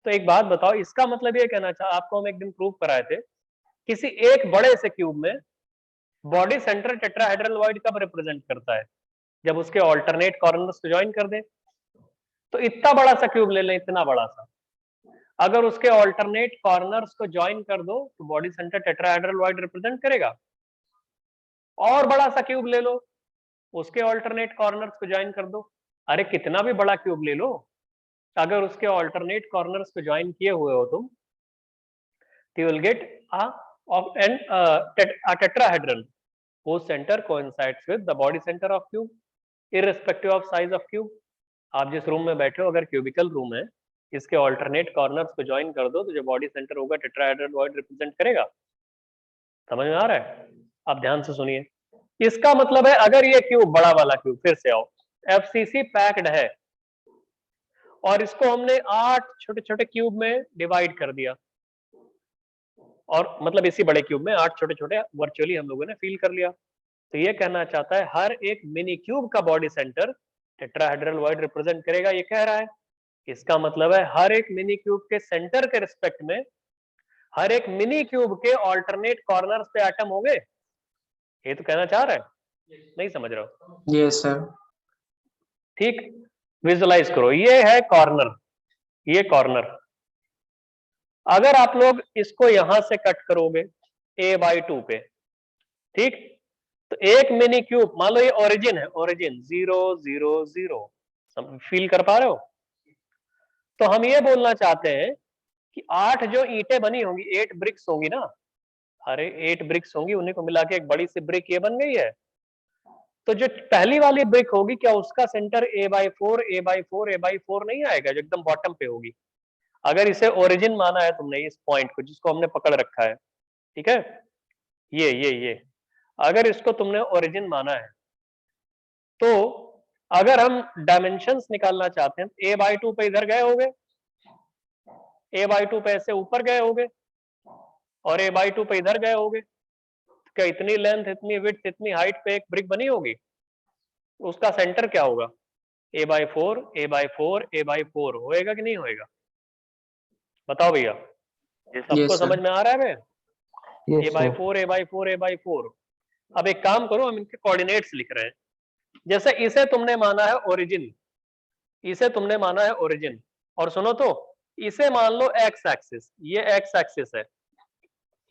तो एक बात बताओ, इसका मतलब ये कहना चाह, आपको हम एक दिन प्रूव कराए थे, किसी एक बड़े से क्यूब में बॉडी सेंटर टेट्राहेड्रल वॉइड कब रिप्रेजेंट करता है? जब उसके ऑल्टरनेट कॉर्नर्स को ज्वाइन कर दे। तो इतना बड़ा सा क्यूब ले लें, इतना बड़ा सा, अगर उसके ऑल्टरनेट कॉर्नर्स को ज्वाइन कर दो तो body centre tetrahedral void represent करेगा। और बड़ा सा क्यूब ले लो, उसके ऑल्टरनेट कॉर्नर्स को ज्वाइन कर दो। अरे कितना भी बड़ा क्यूब ले लो, अगर उसके ऑल्टरनेट कॉर्नर्स को ज्वाइन किए हुए हो तुम, you will get a tetrahedron whose center coincides with the body center of cube irrespective of size of cube। आप जिस रूम में बैठे हो, अगर क्यूबिकल रूम है, इसके ऑल्टरनेट कॉर्नर्स को ज्वाइन कर दो तो जो बॉडी सेंटर होगा टेट्राहेड्रल वॉइड रिप्रेजेंट करेगा। समझ में आ रहा है? आप ध्यान से सुनिए। इसका मतलब है अगर ये क्यूब, बड़ा वाला क्यूब, फिर से आओ, एफसीसी पैक्ड है और इसको हमने 8 छोटे छोटे क्यूब में डिवाइड कर दिया, और मतलब इसी बड़े क्यूब में 8 छोटे छोटे वर्चुअली हम लोगों ने फील कर लिया, तो ये कहना चाहता है हर एक मिनी क्यूब का body centre tetrahedral void represent करेगा, ये कह रहा है। इसका मतलब है हर एक मिनी क्यूब के सेंटर के रिस्पेक्ट में हर एक मिनी क्यूब के ऑल्टरनेट कॉर्नर्स पे एटम होंगे। ये तो कहना चाह रहा है, नहीं समझ रहे हो? Yes sir. ठीक, विजुलाइज करो, ये है कॉर्नर, ये कॉर्नर। अगर आप लोग इसको यहां से कट करोगे a/2 पे, ठीक, तो एक मिनी क्यूब, मान लो ये ओरिजिन है, ओरिजिन 0 0 0, फील कर पा रहे हो? तो हम ये बोलना चाहते हैं कि 8 जो ईंटें बनी होंगी, 8 ब्रिक्स होंगी ना, अरे 8 ब्रिक्स होंगी, उन्हीं को मिला के एक बड़ी सी ब्रिक ये बन गई है। तो जो पहली वाली ब्रिक होगी, क्या उसका सेंटर a/4 a/4 a/4 नहीं आएगा, जो एकदम बॉटम पे होगी? अगर इसे ओरिजिन माना है तुमने, इस पॉइंट को जिसको हमने पकड़ रखा है, ठीक है, ये अगर इसको तुमने ओरिजिन माना है, तो अगर हम डायमेंशंस निकालना चाहते हैं, a/2 पे इधर गए होगे, a/2 पे ऐसे ऊपर गए होगे, और a/2 पे इधर गए होगे, क्या इतनी लेंथ, इतनी विड्थ, इतनी हाइट पे एक ब्रिक बनी होगी? उसका सेंटर क्या होगा? a/4 a/4 a/4 होएगा कि नहीं होएगा? बताओ भैया, सबको समझ में आ रहा है बे? a/4 a/4 a/4। अब एक काम करो, हम इनके कोऑर्डिनेट्स लिख रहे हैं। जैसे इसे तुमने माना है ओरिजिन, इसे तुमने माना है ओरिजिन, और सुनो तो, इसे मान लो एक्स एक्सिस, ये एक्स एक्सिस है,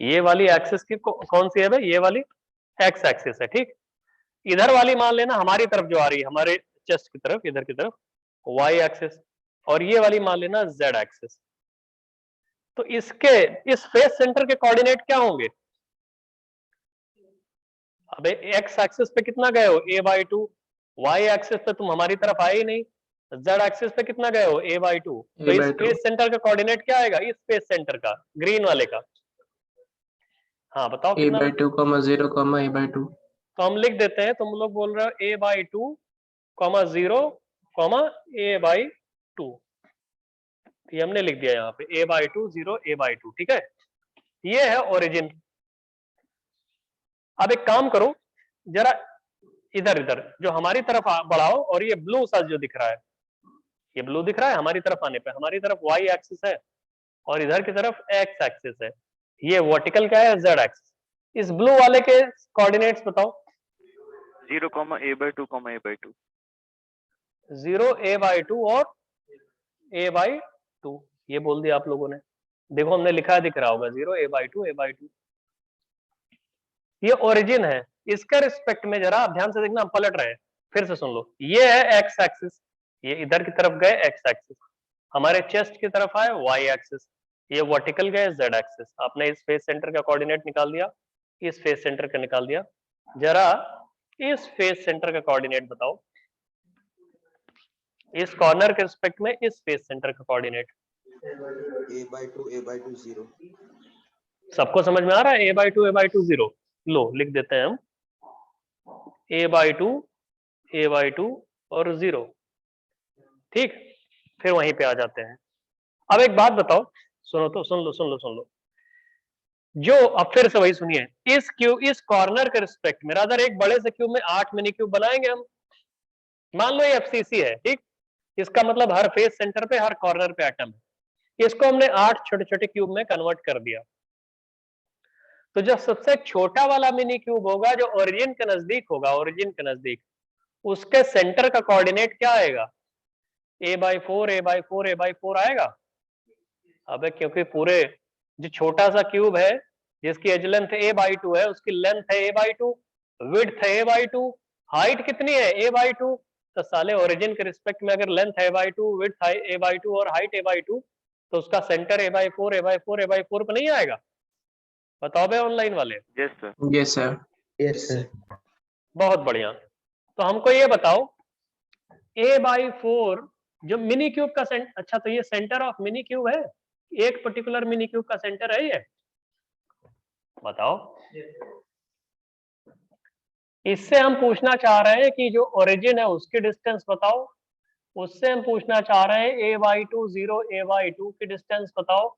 ये वाली एक्सिस की कौन सी है भाई? ये वाली एक्स एक्सिस है, ठीक। इधर वाली मान लेना हमारी तरफ जो आ रही है, हमारे चेस्ट की तरफ, इधर की तरफ, वाई एक्सिस, और ये वाली मान लेना जेड एक्सिस। तो इसके इस फेस सेंटर के कोऑर्डिनेट क्या होंगे? अबे एक्स एक्सिस पे कितना गए हो? a/2। वाई एक्सिस पे तुम हमारी तरफ आए ही नहीं, जेड एक्सिस पे कितना गए हो? a/2। तो इस फेस सेंटर का कोऑर्डिनेट क्या आएगा? इस फेस सेंटर का, ग्रीन वाले का। हाँ बताओ कितना? a/2, 0, a/2। तो हम लिख देते हैं, तुम लोग बोल रहे हो a/2, 0, a/2, ये हमने लिख दिया यहाँ पे a/2 0 a/2, ठीक है। ये है ओरिजिन। अब एक काम करो, जरा इधर इधर जो हमारी तरफ बढ़ाओ, और ये ब्लू सा जो दिख रहा है, ये ब्लू दिख रहा है, हमारी तरफ आने पे हमारी तरफ वाई एक्सिस है और इधर की तरफ एक्स एक्सिस है। ये वर्टिकल क्या है? Z axis. इस ब्लू वाले के कोऑर्डिनेट्स बताओ। 0, a/2, a/2। 0 a/2 और a/2, ये बोल दिया आप लोगों ने। देखो हमने लिखा है, दिख रहा होगा 0 a/2 a/2। ये ओरिजिन है, इसके रिस्पेक्ट में जरा आप ध्यान से देखना, हम पलट रहे हैं, फिर से सुन लो। ये है एक्स एक्सिस, ये इधर की तरफ गए एक्स एक्सिस, हमारे चेस्ट की तरफ आए वाई एक्सिस, ये वर्टिकल गए जेड एक्सिस। आपने इस फेस सेंटर का कोऑर्डिनेट निकाल दिया, इस फेस सेंटर का निकाल दिया। जरा इस फेस सेंटर का कोऑर्डिनेट बताओ, इस कॉर्नर के रिस्पेक्ट में इस फेस सेंटर का कोऑर्डिनेट। a/2 0। सबको समझ में आ रहा है? a/2 0। लो लिख देते हैं हम a/2 और 0, ठीक। फिर वहीं पे आ जाते हैं। अब एक बात बताओ, सुनो तो, सुन लो। जो अब फिर से वही सुनिए, इस कॉर्नर के रिस्पेक्ट में रादर एक बड़े से क्यूब में 8 मिनी क्यूब बनाएंगे हम। मान लो ये एफसीसी है, ठीक। इसका मतलब हर फेस सेंटर पे, हर कॉर्नर पे एटम है। इसको हमने 8 छोटे छोटे क्यूब में कन्वर्ट कर दिया। तो जो सबसे छोटा वाला मिनी क्यूब होगा, जो ओरिजिन के नजदीक होगा, ओरिजिन के नजदीक, उसके सेंटर का कोऑर्डिनेट क्या आएगा? a/4 a/4 a/4 आएगा। अबे क्योंकि पूरे जो छोटा सा क्यूब है जिसकी एज लेंथ a/2 है उसकी लेंथ है a/2, विड्थ है a/2, हाइट कितनी है a/2। तो साले ओरिजिन के रिस्पेक्ट में अगर लेंथ है a/2, विड्थ है a/2 और हाइट a/2 तो उसका सेंटर a/4 a/4 a/4 पे नहीं आएगा। बताओ बे ऑनलाइन वाले। Yes sir. Yes, sir. Yes sir. बहुत बढ़िया। तो हमको ये बताओ a/4 जो मिनी क्यूब का सेंटर, अच्छा तो ये सेंटर ऑफ मिनी क्यूब है, एक पर्टिकुलर मिनी क्यूब का सेंटर है ये, बताओ। इससे हम पूछना चाह रहे हैं कि जो ओरिजिन है उसकी डिस्टेंस बताओ, उससे हम पूछना चाह रहे हैं a/2 0 a/2 की डिस्टेंस बताओ,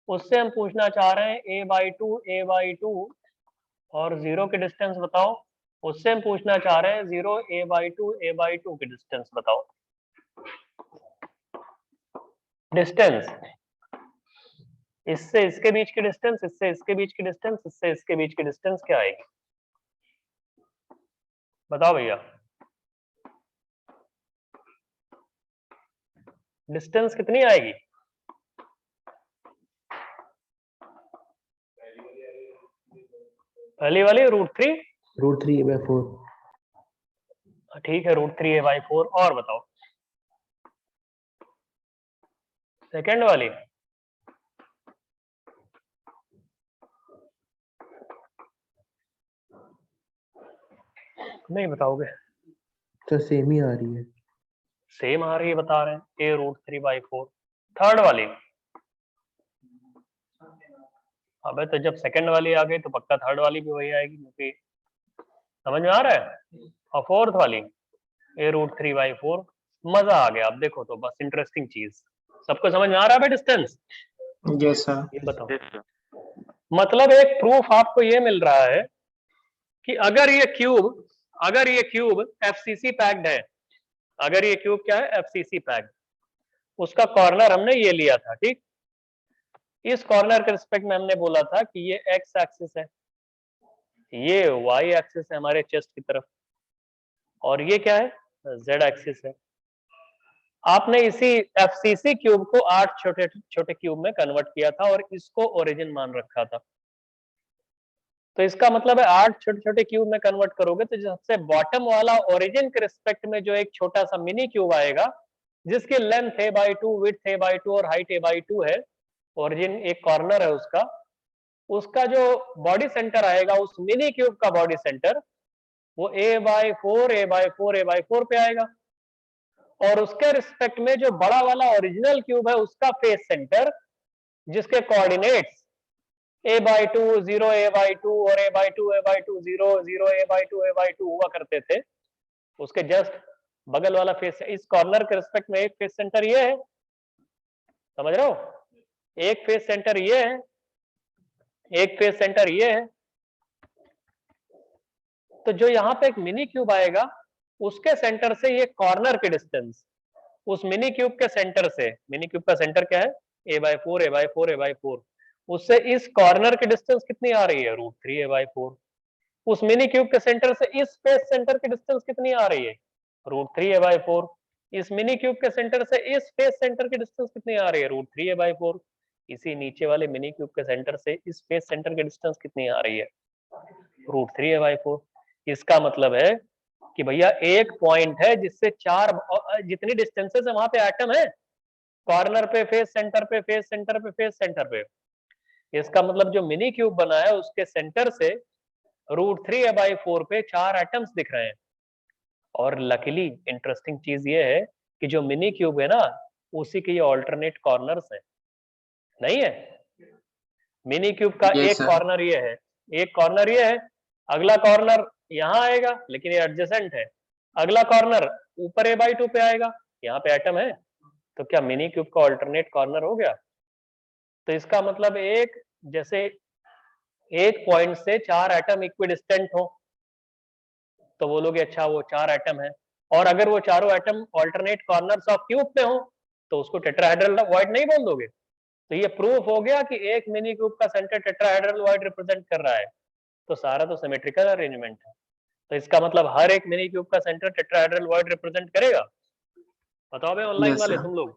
उससे हम पूछना चाह रहे हैं a/2 और 0 की डिस्टेंस बताओ, उससे हम पूछना चाह रहे हैं 0 a/2 की डिस्टेंस बताओ। डिस्टेंस इससे इसके बीच की डिस्टेंस, इससे इसके बीच की डिस्टेंस, इससे इसके बीच की डिस्टेंस क्या आएगी बताओ भैया। डिस्टेंस कितनी आएगी? पहली वाली √3। √3 a/4। ठीक है √3 a/4। और बताओ सेकंड वाली। नहीं बताओगे? तो सेम ही आ रही है। सेम आ रही है बता रहे हैं a√3/4। थर्ड वाली। अबे तो जब सेकंड वाली आ गई तो पक्का थर्ड वाली भी वही आएगी, क्योंकि समझ में आ रहा है। और फोर्थ वाली a√3/4। मजा आ गया। अब देखो तो बस इंटरेस्टिंग चीज, सबको समझ में आ रहा है डिस्टेंस? Yes, sir. ये बताओ। Yes sir. मतलब एक प्रूफ आपको ये मिल रहा है कि अगर ये क्यूब FCC पैक्ड है, अगर ये क्यूब क्या है FCC पैक्ड, उसका कॉर्नर हमने ये लिया था, ठीक। इस कॉर्नर के रिस्पेक्ट में हमने बोला था कि ये एक्स एक्सिस है, ये वाई एक्सिस है हमारे चेस्ट की तरफ, और ये क्या है जेड एक्सिस है। आपने इसी FCC क्यूब को 8 छोटे छोटे क्यूब में कन्वर्ट किया था और इसको ओरिजिन मान रखा था। तो इसका मतलब है 8 छोटे छोटे क्यूब में कन्वर्ट करोगे तो जो सबसे बॉटम वाला ओरिजिन के रिस्पेक्ट में जो एक छोटा सा मिनी क्यूब आएगा जिसकी लेंथ a/2, विड्थ a/2 और हाइट a/2 है, ओरिजिन एक कॉर्नर है उसका जो बॉडी सेंटर आएगा उस मिनी क्यूब का बॉडी सेंटर वो a/4 पे आएगा, और उसके रिस्पेक्ट में जो बड़ा वाला ओरिजिनल क्यूब है उसका फेस सेंटर जिसके कोऑर्डिनेट्स a/2 0 a/2 और a/2 a/2 0 0 a/2 a/2 हुआ करते थे, उसके जस्ट बगल वाला फेस, इस कॉर्नर के रिस्पेक्ट में एक फेस सेंटर ये है, समझ रहे हो, एक फेस सेंटर ये है, एक फेस सेंटर ये है। तो जो यहाँ पे एक मिनी क्यूब आएगा उसके सेंटर से ये कॉर्नर की डिस्टेंस उस मिनी क्यूब के सेंटर से, मिनी क्यूब का सेंटर क्या है a/4 a/4 a/4, उससे इस कॉर्नर की डिस्टेंस कितनी आ रही है √3 a/4। उस मिनी क्यूब के सेंटर से इस फेस सेंटर की डिस्टेंस कितनी आ रही है √3 a/4। इस मिनी क्यूब के सेंटर से इस फेस सेंटर की डिस्टेंस कितनी आ रही है √3 a/4। इसी नीचे वाले मिनी क्यूब के सेंटर से इस फेस सेंटर की डिस्टेंस कितनी आ रही है √3 a/4। इसका मतलब है कि भैया एक पॉइंट है जिससे चार जितनी डिस्टेंसेस है वहां पे एटम है, कॉर्नर पे, फेस सेंटर पे, फेस सेंटर पे, फेस सेंटर पे। इसका मतलब जो मिनी क्यूब बना है उसके सेंटर से √3 a/4 पे 4 एटम्स दिख रहे हैं। और लकीली इंटरेस्टिंग चीज ये है कि जो मिनी क्यूब है ना उसी के ये ऑल्टरनेट कॉर्नर्स है, नहीं है। मिनी क्यूब का Yes, एक sir. कॉर्नर ये है, एक कॉर्नर ये है, अगला कॉर्नर यहाँ आएगा लेकिन ये एडजेसेंट है, अगला कॉर्नर ऊपर a/2 पे आएगा, यहाँ पे एटम है, तो क्या मिनी क्यूब का ऑल्टरनेट कॉर्नर हो गया। तो इसका मतलब एक जैसे एक पॉइंट से 4 एटम इक्विडिस्टेंट हो तो बोलोगे अच्छा वो 4 एटम है, और अगर वो चारों atom alternate corners of cube पे हो तो उसको टेट्राहेड्रल वॉइड नहीं बोल दोगे। तो ये प्रूफ हो गया कि एक मिनी क्यूब का सेंटर टेट्राहेड्रल वॉइड रिप्रेजेंट कर रहा है, तो सारा तो सिमेट्रिकल अरेंजमेंट है। तो इसका मतलब हर एक मिनी क्यूब का सेंटर टेट्राहेड्रल वॉइड रिप्रेजेंट करेगा। बताओ भाई ऑनलाइन Yes, वाले sir. तुम लोग।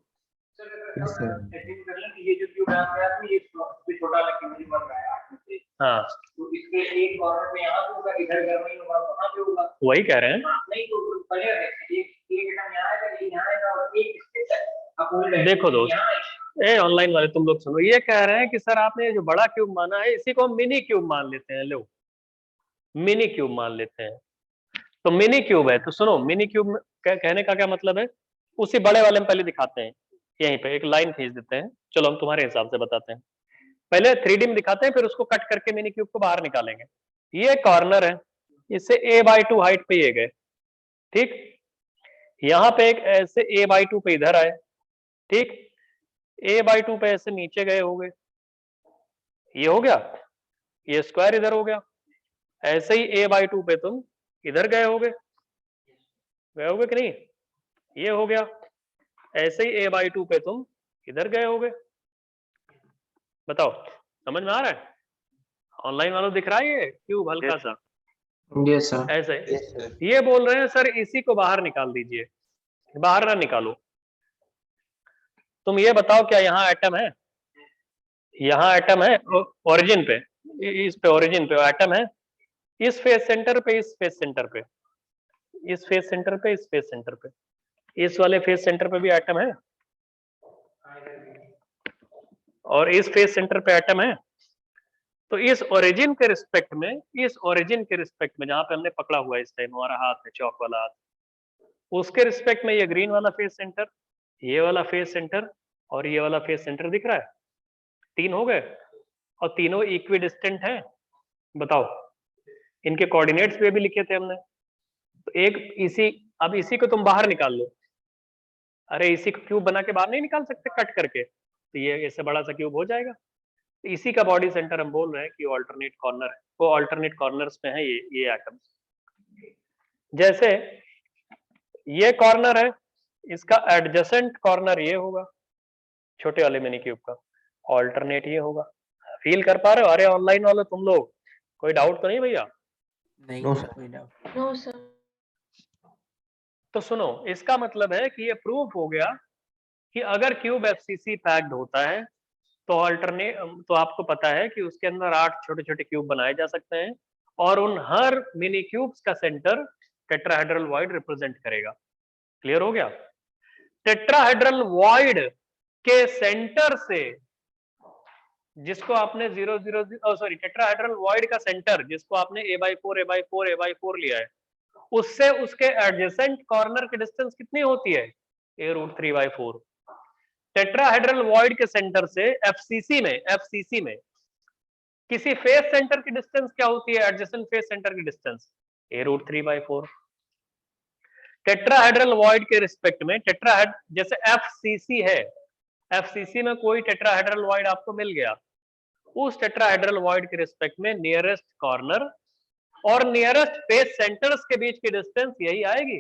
Yes, sir. सेटिंग कर लें कि ये जो क्यूब है आपके हाथ में ये छोटा लकी मुझे बन रहा है 8 में से, हाँ तो इसके एक कॉर्नर में यहाँ पे होगा, इधर घर में ही होगा, वहाँ पे होगा। वही कह रहे हैं। नहीं तो पहले एक एटम यहाँ आएगा, एक यहाँ आएगा और एक इसके अपोजिट देखो दोस्त, यहाँ आएगा। ए ऑनलाइन वाले तुम लोग सुनो, ये कह रहे हैं कि सर आपने ये जो बड़ा क्यूब माना है इसी को हम मिनी क्यूब मान लेते हैं। लो मिनी क्यूब मान लेते हैं। तो मिनी क्यूब है तो सुनो, मिनी क्यूब में कहने का क्या मतलब है, उसी बड़े वाले में पहले दिखाते हैं। यहीं पे एक लाइन खींच देते हैं, चलो हम तुम्हारे हिसाब से बताते हैं। पहले 3D में दिखाते हैं, फिर उसको कट करके मिनी क्यूब को बाहर निकालेंगे। ये कॉर्नर है, इससे a/2 हाइट पे ये गए, ठीक। यहाँ पे एक ऐसे a/2 पे इधर आए, ठीक। a/2 पे ऐसे नीचे गए होंगे, ये हो गया, ये स्क्वायर इधर हो गया। ऐसे ही a/2 पे तुम इधर गए होगे कि नहीं, ये हो गया। ऐसे ही a/2 पे तुम इधर गए होगे। बताओ समझ में आ रहा है? ऑनलाइन वालों दिख रहा है ये क्यूब हल्का सा Yes, sir. ऐसे। Yes, sir. ये बोल रहे हैं सर इसी को बाहर निकाल दीजिए। बाहर ना निकालो, तुम ये बताओ क्या यहाँ एटम है? यहाँ एटम है ओरिजिन पे, इस पे ओरिजिन पे एटम है। इस फेस सेंटर पे, इस फेस सेंटर पे, इस फेस सेंटर पे, इस फेस सेंटर पे, इस वाले फेस सेंटर पे भी एटम है और इस फेस सेंटर पे एटम है। तो इस ओरिजिन के रिस्पेक्ट में, इस ओरिजिन के रिस्पेक्ट में जहां पे हमने पकड़ा हुआ है इस टाइम हमारा हाथ है, चौक वाला हाथ, उसके रिस्पेक्ट में ये ग्रीन वाला फेस सेंटर, ये वाला फेस सेंटर और ये वाला फेस सेंटर दिख रहा है। 3 हो गए और तीनों इक्वी डिस्टेंट है। बताओ, इनके कोऑर्डिनेट्स भी लिखे थे हमने। तो एक इसी, अब इसी को तुम बाहर निकाल लो। अरे इसी को क्यूब बना के बाहर नहीं निकाल सकते कट करके? तो ये इससे बड़ा सा क्यूब हो जाएगा। तो इसी का बॉडी सेंटर हम बोल रहे हैं कि ऑल्टरनेट कॉर्नर है, वो ऑल्टरनेट कॉर्नर्स में है ये एटम्स। जैसे ये कॉर्नर है, इसका एडजेसेंट कॉर्नर ये होगा, छोटे वाले मिनी क्यूब का ऑल्टरनेट ये होगा। फील कर पा रहे हो? अरे ऑनलाइन वाले तुम लोग, कोई डाउट तो नहीं भैया? No, sir. No, sir. तो सुनो, इसका मतलब है कि ये प्रूफ हो गया कि अगर क्यूब एफसीसी पैक्ड होता है तो ऑल्टरनेट, तो आपको पता है कि उसके अंदर 8 छोटे छोटे क्यूब बनाए जा सकते हैं और उन हर मिनी क्यूब्स का सेंटर टेट्राहेड्रल वॉइड रिप्रेजेंट करेगा। क्लियर हो गया? टेट्राहेड्रल वॉइड के सेंटर से, जिसको आपने 0 0 सॉरी टेट्राहेड्रल वॉइड का सेंटर जिसको आपने a/4 a/4 a/4 लिया है, उससे उसके एडजेसेंट कॉर्नर की डिस्टेंस कितनी होती है? a√3/4। टेट्राहेड्रल वॉइड के सेंटर से एफसीसी में किसी फेस सेंटर की डिस्टेंस क्या होती है? एडजेसेंट फेस सेंटर की डिस्टेंस a√3/4। टेट्राहेड्रल वॉइड के रिस्पेक्ट में टेट्राहेड, जैसे एफसीसी है, एफसीसी में कोई टेट्राहेड्रल वॉइड आपको मिल गया, उस टेट्राहेड्रल वॉइड के रिस्पेक्ट में नियरेस्ट कॉर्नर और नियरेस्ट फेस सेंटर्स के बीच की डिस्टेंस यही आएगी।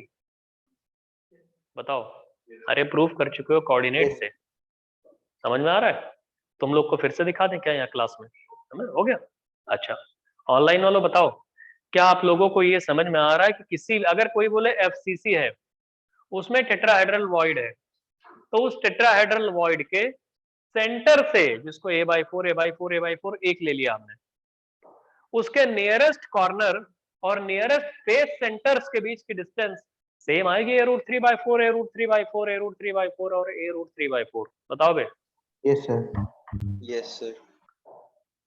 बताओ, अरे प्रूफ कर चुके हो कोऑर्डिनेट से, समझ में आ रहा है? तुम लोग को फिर से दिखा दें क्या यहाँ क्लास में? समझ हो गया? अच्छा, ऑनलाइन वालों बताओ, क्या आप लोगों को ये समझ में आ रहा है कि किसी, अगर कोई बोले एफसीसी है, उसमें टेट्राहेड्रल वॉइड है, तो उस टेट्राहेड्रल वॉइड के सेंटर से, जिसको a/4 a/4 a/4 एक ले लिया हमने, उसके नियरेस्ट कॉर्नर और नियरेस्ट फेस सेंटर्स के बीच की डिस्टेंस सेम आएगी, a√3/4 a√3/4 a√3/4 और a√3/4। बताओ बे। Yes, sir. Yes, sir.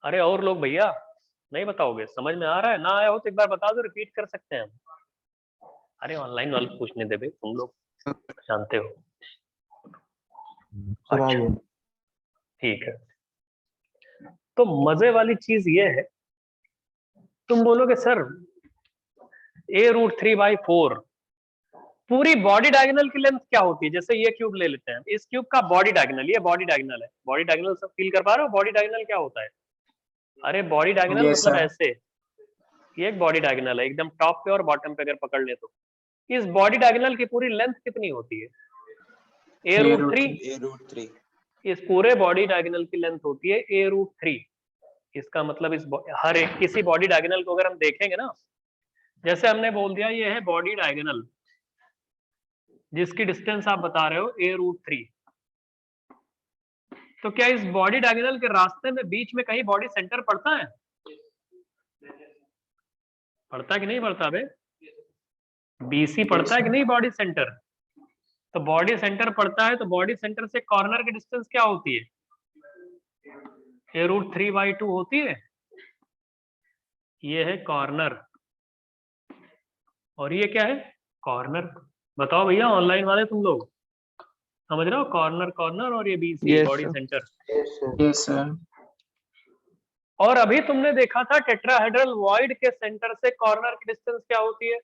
अरे और लोग भैया नहीं बताओगे? समझ में आ रहा है? ना आया हो तो एक बार बता दो, रिपीट कर सकते हैं हम। अरे ऑनलाइन वाले पूछने दे बे, तुम लोग जानते हो। Sir, आ अच्छा, गया। ठीक है। तो मजे वाली चीज ये है, तुम बोलोगे सर a√3/4 पूरी बॉडी डायगोनल की लेंथ क्या होती है? जैसे ये क्यूब ले लेते हैं, इस क्यूब का बॉडी डायगोनल, ये बॉडी डायगोनल है। बॉडी डायगोनल सब फील कर पा रहे हो? बॉडी डायगोनल क्या होता है? अरे बॉडी डायगोनल Yes, मतलब sir. ऐसे, ये एक बॉडी डायगोनल है, एकदम टॉप पे और बॉटम पे अगर पकड़ ले तो इस बॉडी डायगोनल की पूरी लेंथ कितनी होती है? a√3। A√3. इस पूरे बॉडी डायगोनल की लेंथ होती है a√3। इसका मतलब इस हर एक किसी बॉडी डायगोनल को अगर हम देखेंगे ना, जैसे हमने बोल दिया ये है बॉडी डायगोनल, जिसकी डिस्टेंस आप बता रहे हो a√3, तो क्या इस बॉडी डायगोनल के रास्ते में बीच में कहीं बॉडी सेंटर पड़ता है? पड़ता है कि नहीं पड़ता बे? BC पड़ता है कि नहीं बॉडी सेंटर? तो बॉडी सेंटर पड़ता है, तो बॉडी सेंटर से कॉर्नर की डिस्टेंस क्या होती है? a√3/2 होती है। ये है कॉर्नर और ये क्या है? कॉर्नर। बताओ भैया ऑनलाइन वाले तुम लोग समझ रहे हो? कॉर्नर कॉर्नर और ये BC Yes, body sir. Centre. Yes, sir. Yes, sir. और अभी तुमने देखा था टेट्राहेड्रल वॉइड के सेंटर से कॉर्नर की डिस्टेंस क्या होती है?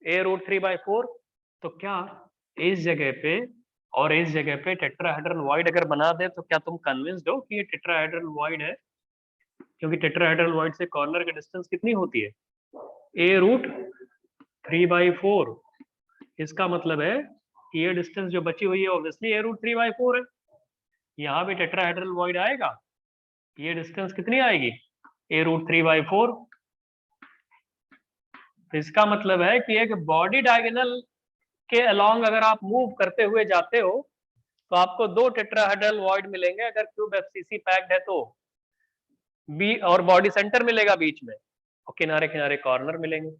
a√3/4। तो क्या इस जगह पे और इस जगह पे टेट्राहेड्रल वॉइड अगर बना दे तो क्या तुम कन्विंस्ड हो कि ये टेट्राहेड्रल वॉइड है? क्योंकि टेट्राहेड्रल वॉइड से कॉर्नर की डिस्टेंस कितनी होती है? a√3/4। इसका मतलब है कि ये डिस्टेंस जो बची हुई है ऑब्वियसली a√3/4 है। यहाँ भी टेट्राहेड्रल वॉइड आएगा, ये डिस्टेंस कितनी आएगी? a√3/4। इसका मतलब है कि एक बॉडी डायगोनल के अलोंग अगर आप मूव करते हुए जाते हो तो आपको दो टेट्राहेड्रल वॉइड मिलेंगे अगर क्यूब FCC पैक्ड है तो। बी और बॉडी सेंटर मिलेगा बीच में और किनारे किनारे कॉर्नर मिलेंगे।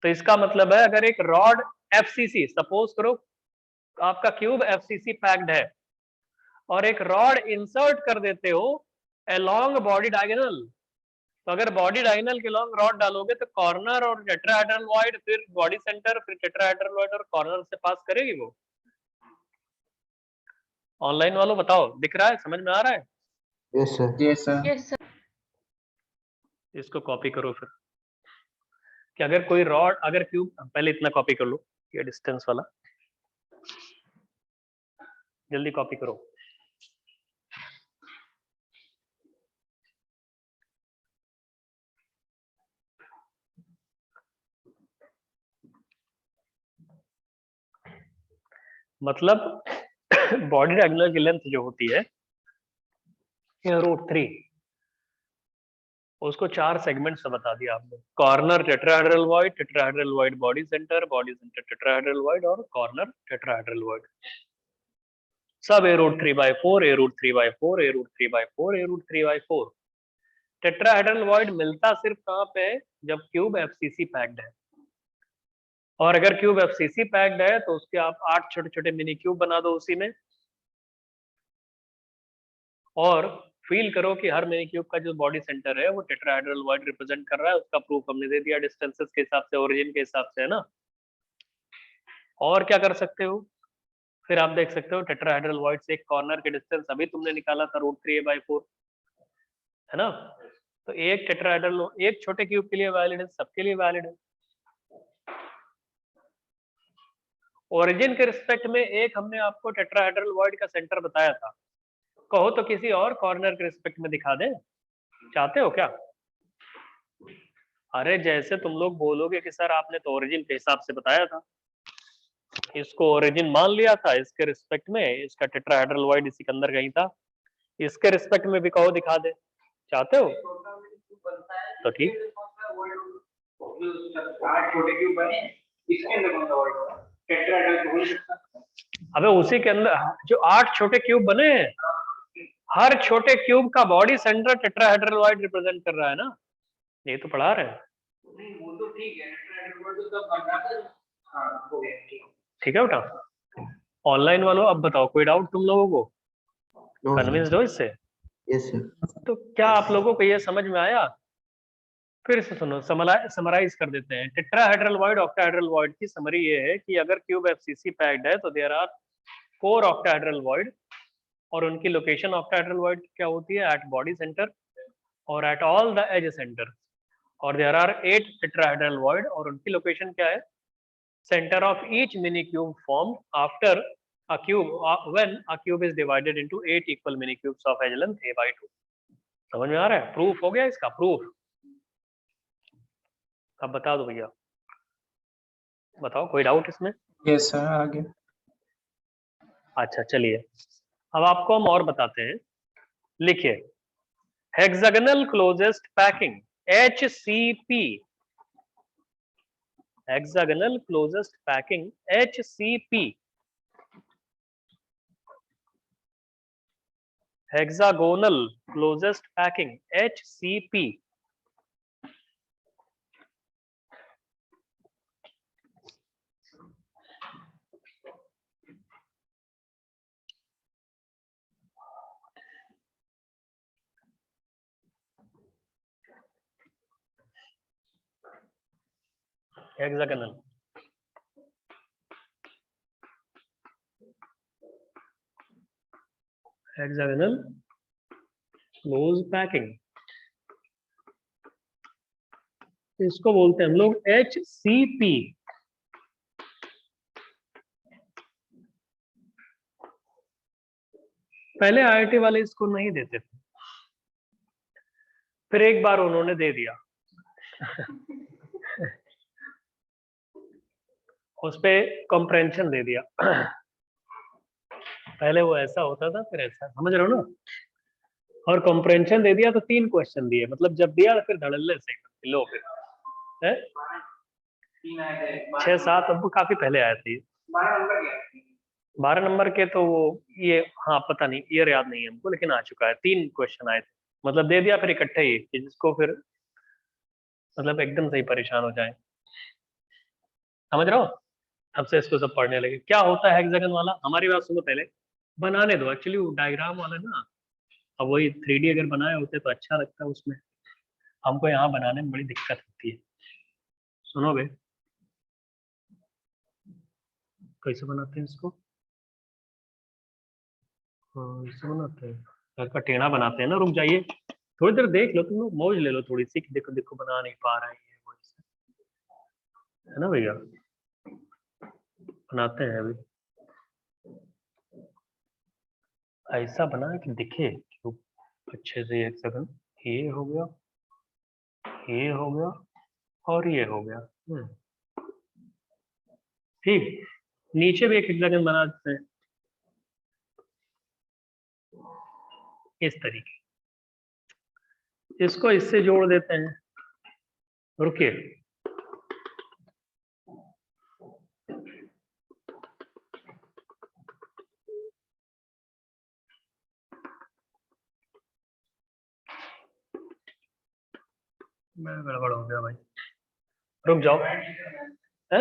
तो इसका मतलब है अगर एक रॉड FCC, सपोज करो आपका क्यूब FCC पैक्ड है और एक रॉड इंसर्ट कर देते हो अलोंग बॉडी डायगोनल, तो अगर बॉडी डायगोनल के लॉन्ग रॉड डालोगे तो कॉर्नर और टेट्राहेड्रल वॉइड, फिर बॉडी सेंटर, फिर टेट्राहेड्रल वॉइड और कॉर्नर से पास करेगी वो। ऑनलाइन वालों बताओ, दिख रहा है? समझ में आ रहा है? Yes, sir. Yes, sir. Yes, sir. इसको कॉपी करो फिर कि अगर कोई रॉड, अगर क्यूब, पहले इतना कॉपी कर लो ये डिस्टेंस वाला, जल्दी कॉपी करो। मतलब बॉडी डायगोनल की लेंथ जो होती है √3, उसको 4 सेगमेंट्स में बता दिया आपने। Corner tetrahedral void body centre tetrahedral void और कॉर्नर टेट्राहेड्रल वॉइड। सब a√3/4 a√3/4 a√3/4 a√3/4। Tetrahedral void मिलता सिर्फ कहाँ पे है? जब क्यूब FCC पैक्ड है। और अगर क्यूब FCC पैक्ड है तो उसके आप 8 छोटे छोटे मिनी क्यूब बना दो उसी में, और फील करो कि हर मिनी क्यूब का जो बॉडी सेंटर है वो टेट्राहेड्रल वॉइड रिप्रेजेंट कर रहा है। उसका प्रूफ हमने दे दिया डिस्टेंसेस के हिसाब से, ओरिजिन के हिसाब से, है ना। और क्या कर सकते हो फिर? आप देख सकते हो टेट्राहेड्रल वॉइड से एक कॉर्नर के डिस्टेंस अभी तुमने निकाला था √3a/4, है ना। तो एक टेट्राहेड्रल, एक छोटे क्यूब के लिए वैलिड है, सबके लिए वैलिड है। ओरिजिन के रिस्पेक्ट में एक हमने आपको टेट्राहेड्रल वॉइड का सेंटर बताया था, कहो तो किसी और कॉर्नर के रिस्पेक्ट में दिखा दें, चाहते हो क्या? अरे जैसे तुम लोग बोलोगे कि सर आपने तो ओरिजिन के हिसाब से बताया था, इसको ओरिजिन मान लिया था, इसके रिस्पेक्ट में इसका टेट्राहेड्रल वॉइड इसी के अंदर कहीं था, इसके रिस्पेक्ट में भी कहो दिखा दे, चाहते हो तो ठीक। छोटे क्यूब बने, इसके अंदर कौन सा वॉइड होगा? टेट्राहेड्रल तो हो ही सकता है। अबे उसी के अंदर जो 8 छोटे क्यूब बने हैं, हर छोटे क्यूब का body centre tetrahedral void represent कर रहा है ना। ये तो पढ़ा रहे हैं। नहीं वो तो ठीक है, टेट्राहेड्रल वॉइड तो सब बन जाता है। हां हो गया, ठीक है बेटा। ऑनलाइन वालों अब बताओ, कोई डाउट तुम लोगों को? No, sir. कन्विंस्ड हो इससे? Yes, sir. तो क्या आप लोगों को ये समझ में आया? फिर से सुनो, समराइज कर देते हैं। टेट्राहेड्रल वॉइड ऑक्टाहेड्रल वॉइड की समरी ये है कि अगर क्यूब FCC पैक्ड है तो देयर आर 4 ऑक्टाहेड्रल वॉइड, और उनकी लोकेशन ऑक्टाहेड्रल वॉइड क्या होती है? एट बॉडी सेंटर और at all the edge centre. और देयर आर 8 टेट्राहेड्रल वॉइड, और उनकी लोकेशन क्या है? Centre of each mini cube formed after a cube when a cube is divided into 8 equal mini cubes of edge length a/2। समझ में आ रहा है? Proof हो गया इसका? प्रूफ अब बता दो भैया, बताओ कोई डाउट इसमें? Yes, sir. आगे। अच्छा चलिए, अब आपको हम और बताते हैं। लिखिए, hexagonal closest packing HCP hexagonal closest packing HCP, hexagonal closest packing HCP। Hexagonal, hexagonal close packing, इसको बोलते हैं हम लोग HCP। पहले IIT वाले इसको नहीं देते थे, फिर एक बार उन्होंने दे दिया। उस पे कॉम्प्रेंशन दे दिया। पहले वो ऐसा होता था, फिर ऐसा, समझ रहे हो ना। और कॉम्प्रेंशन दे दिया तो 3 क्वेश्चन दिए, मतलब जब दिया फिर धड़ल्ले से लो फिर है 6-7, अब काफी पहले आए थे। 12 नंबर के तो वो ये, हाँ पता नहीं, ईयर याद नहीं है हमको, लेकिन आ चुका है। 3 क्वेश्चन आए थे, मतलब दे दिया फिर इकट्ठे ही, कि जिसको फिर मतलब एकदम सही परेशान हो जाए। समझ रहे हो? अब से इसको सब पढ़ने लगे। क्या होता है हेक्सागन वाला, हमारी बात सुनो पहले, बनाने दो। एक्चुअली वो डायग्राम वाला ना, अब वही 3D अगर बनाए होते तो अच्छा लगता है उसमें, हमको यहाँ बनाने में बड़ी दिक्कत होती है। सुनोगे कैसे बनाते हैं इसको? इससे बनाते हैं, घर का टेढ़ा बनाते हैं ना। रुक जाइए, थोड़ी देर देख लो, तुम लोग मौज ले लो थोड़ी सी, देखो देखो बना नहीं पा रहे हैं, है ना भैया। बनाते हैं अभी, ऐसा बना कि दिखे कि अच्छे से हेक्सागन। ये हो गया, ये हो गया, और ये हो गया। ठीक, नीचे भी एक हेक्सागन बना देते हैं इस तरीके, इसको इससे जोड़ देते हैं। रुकिए, मैं गड़बड़ हो गया भाई, रुक जाओ। है?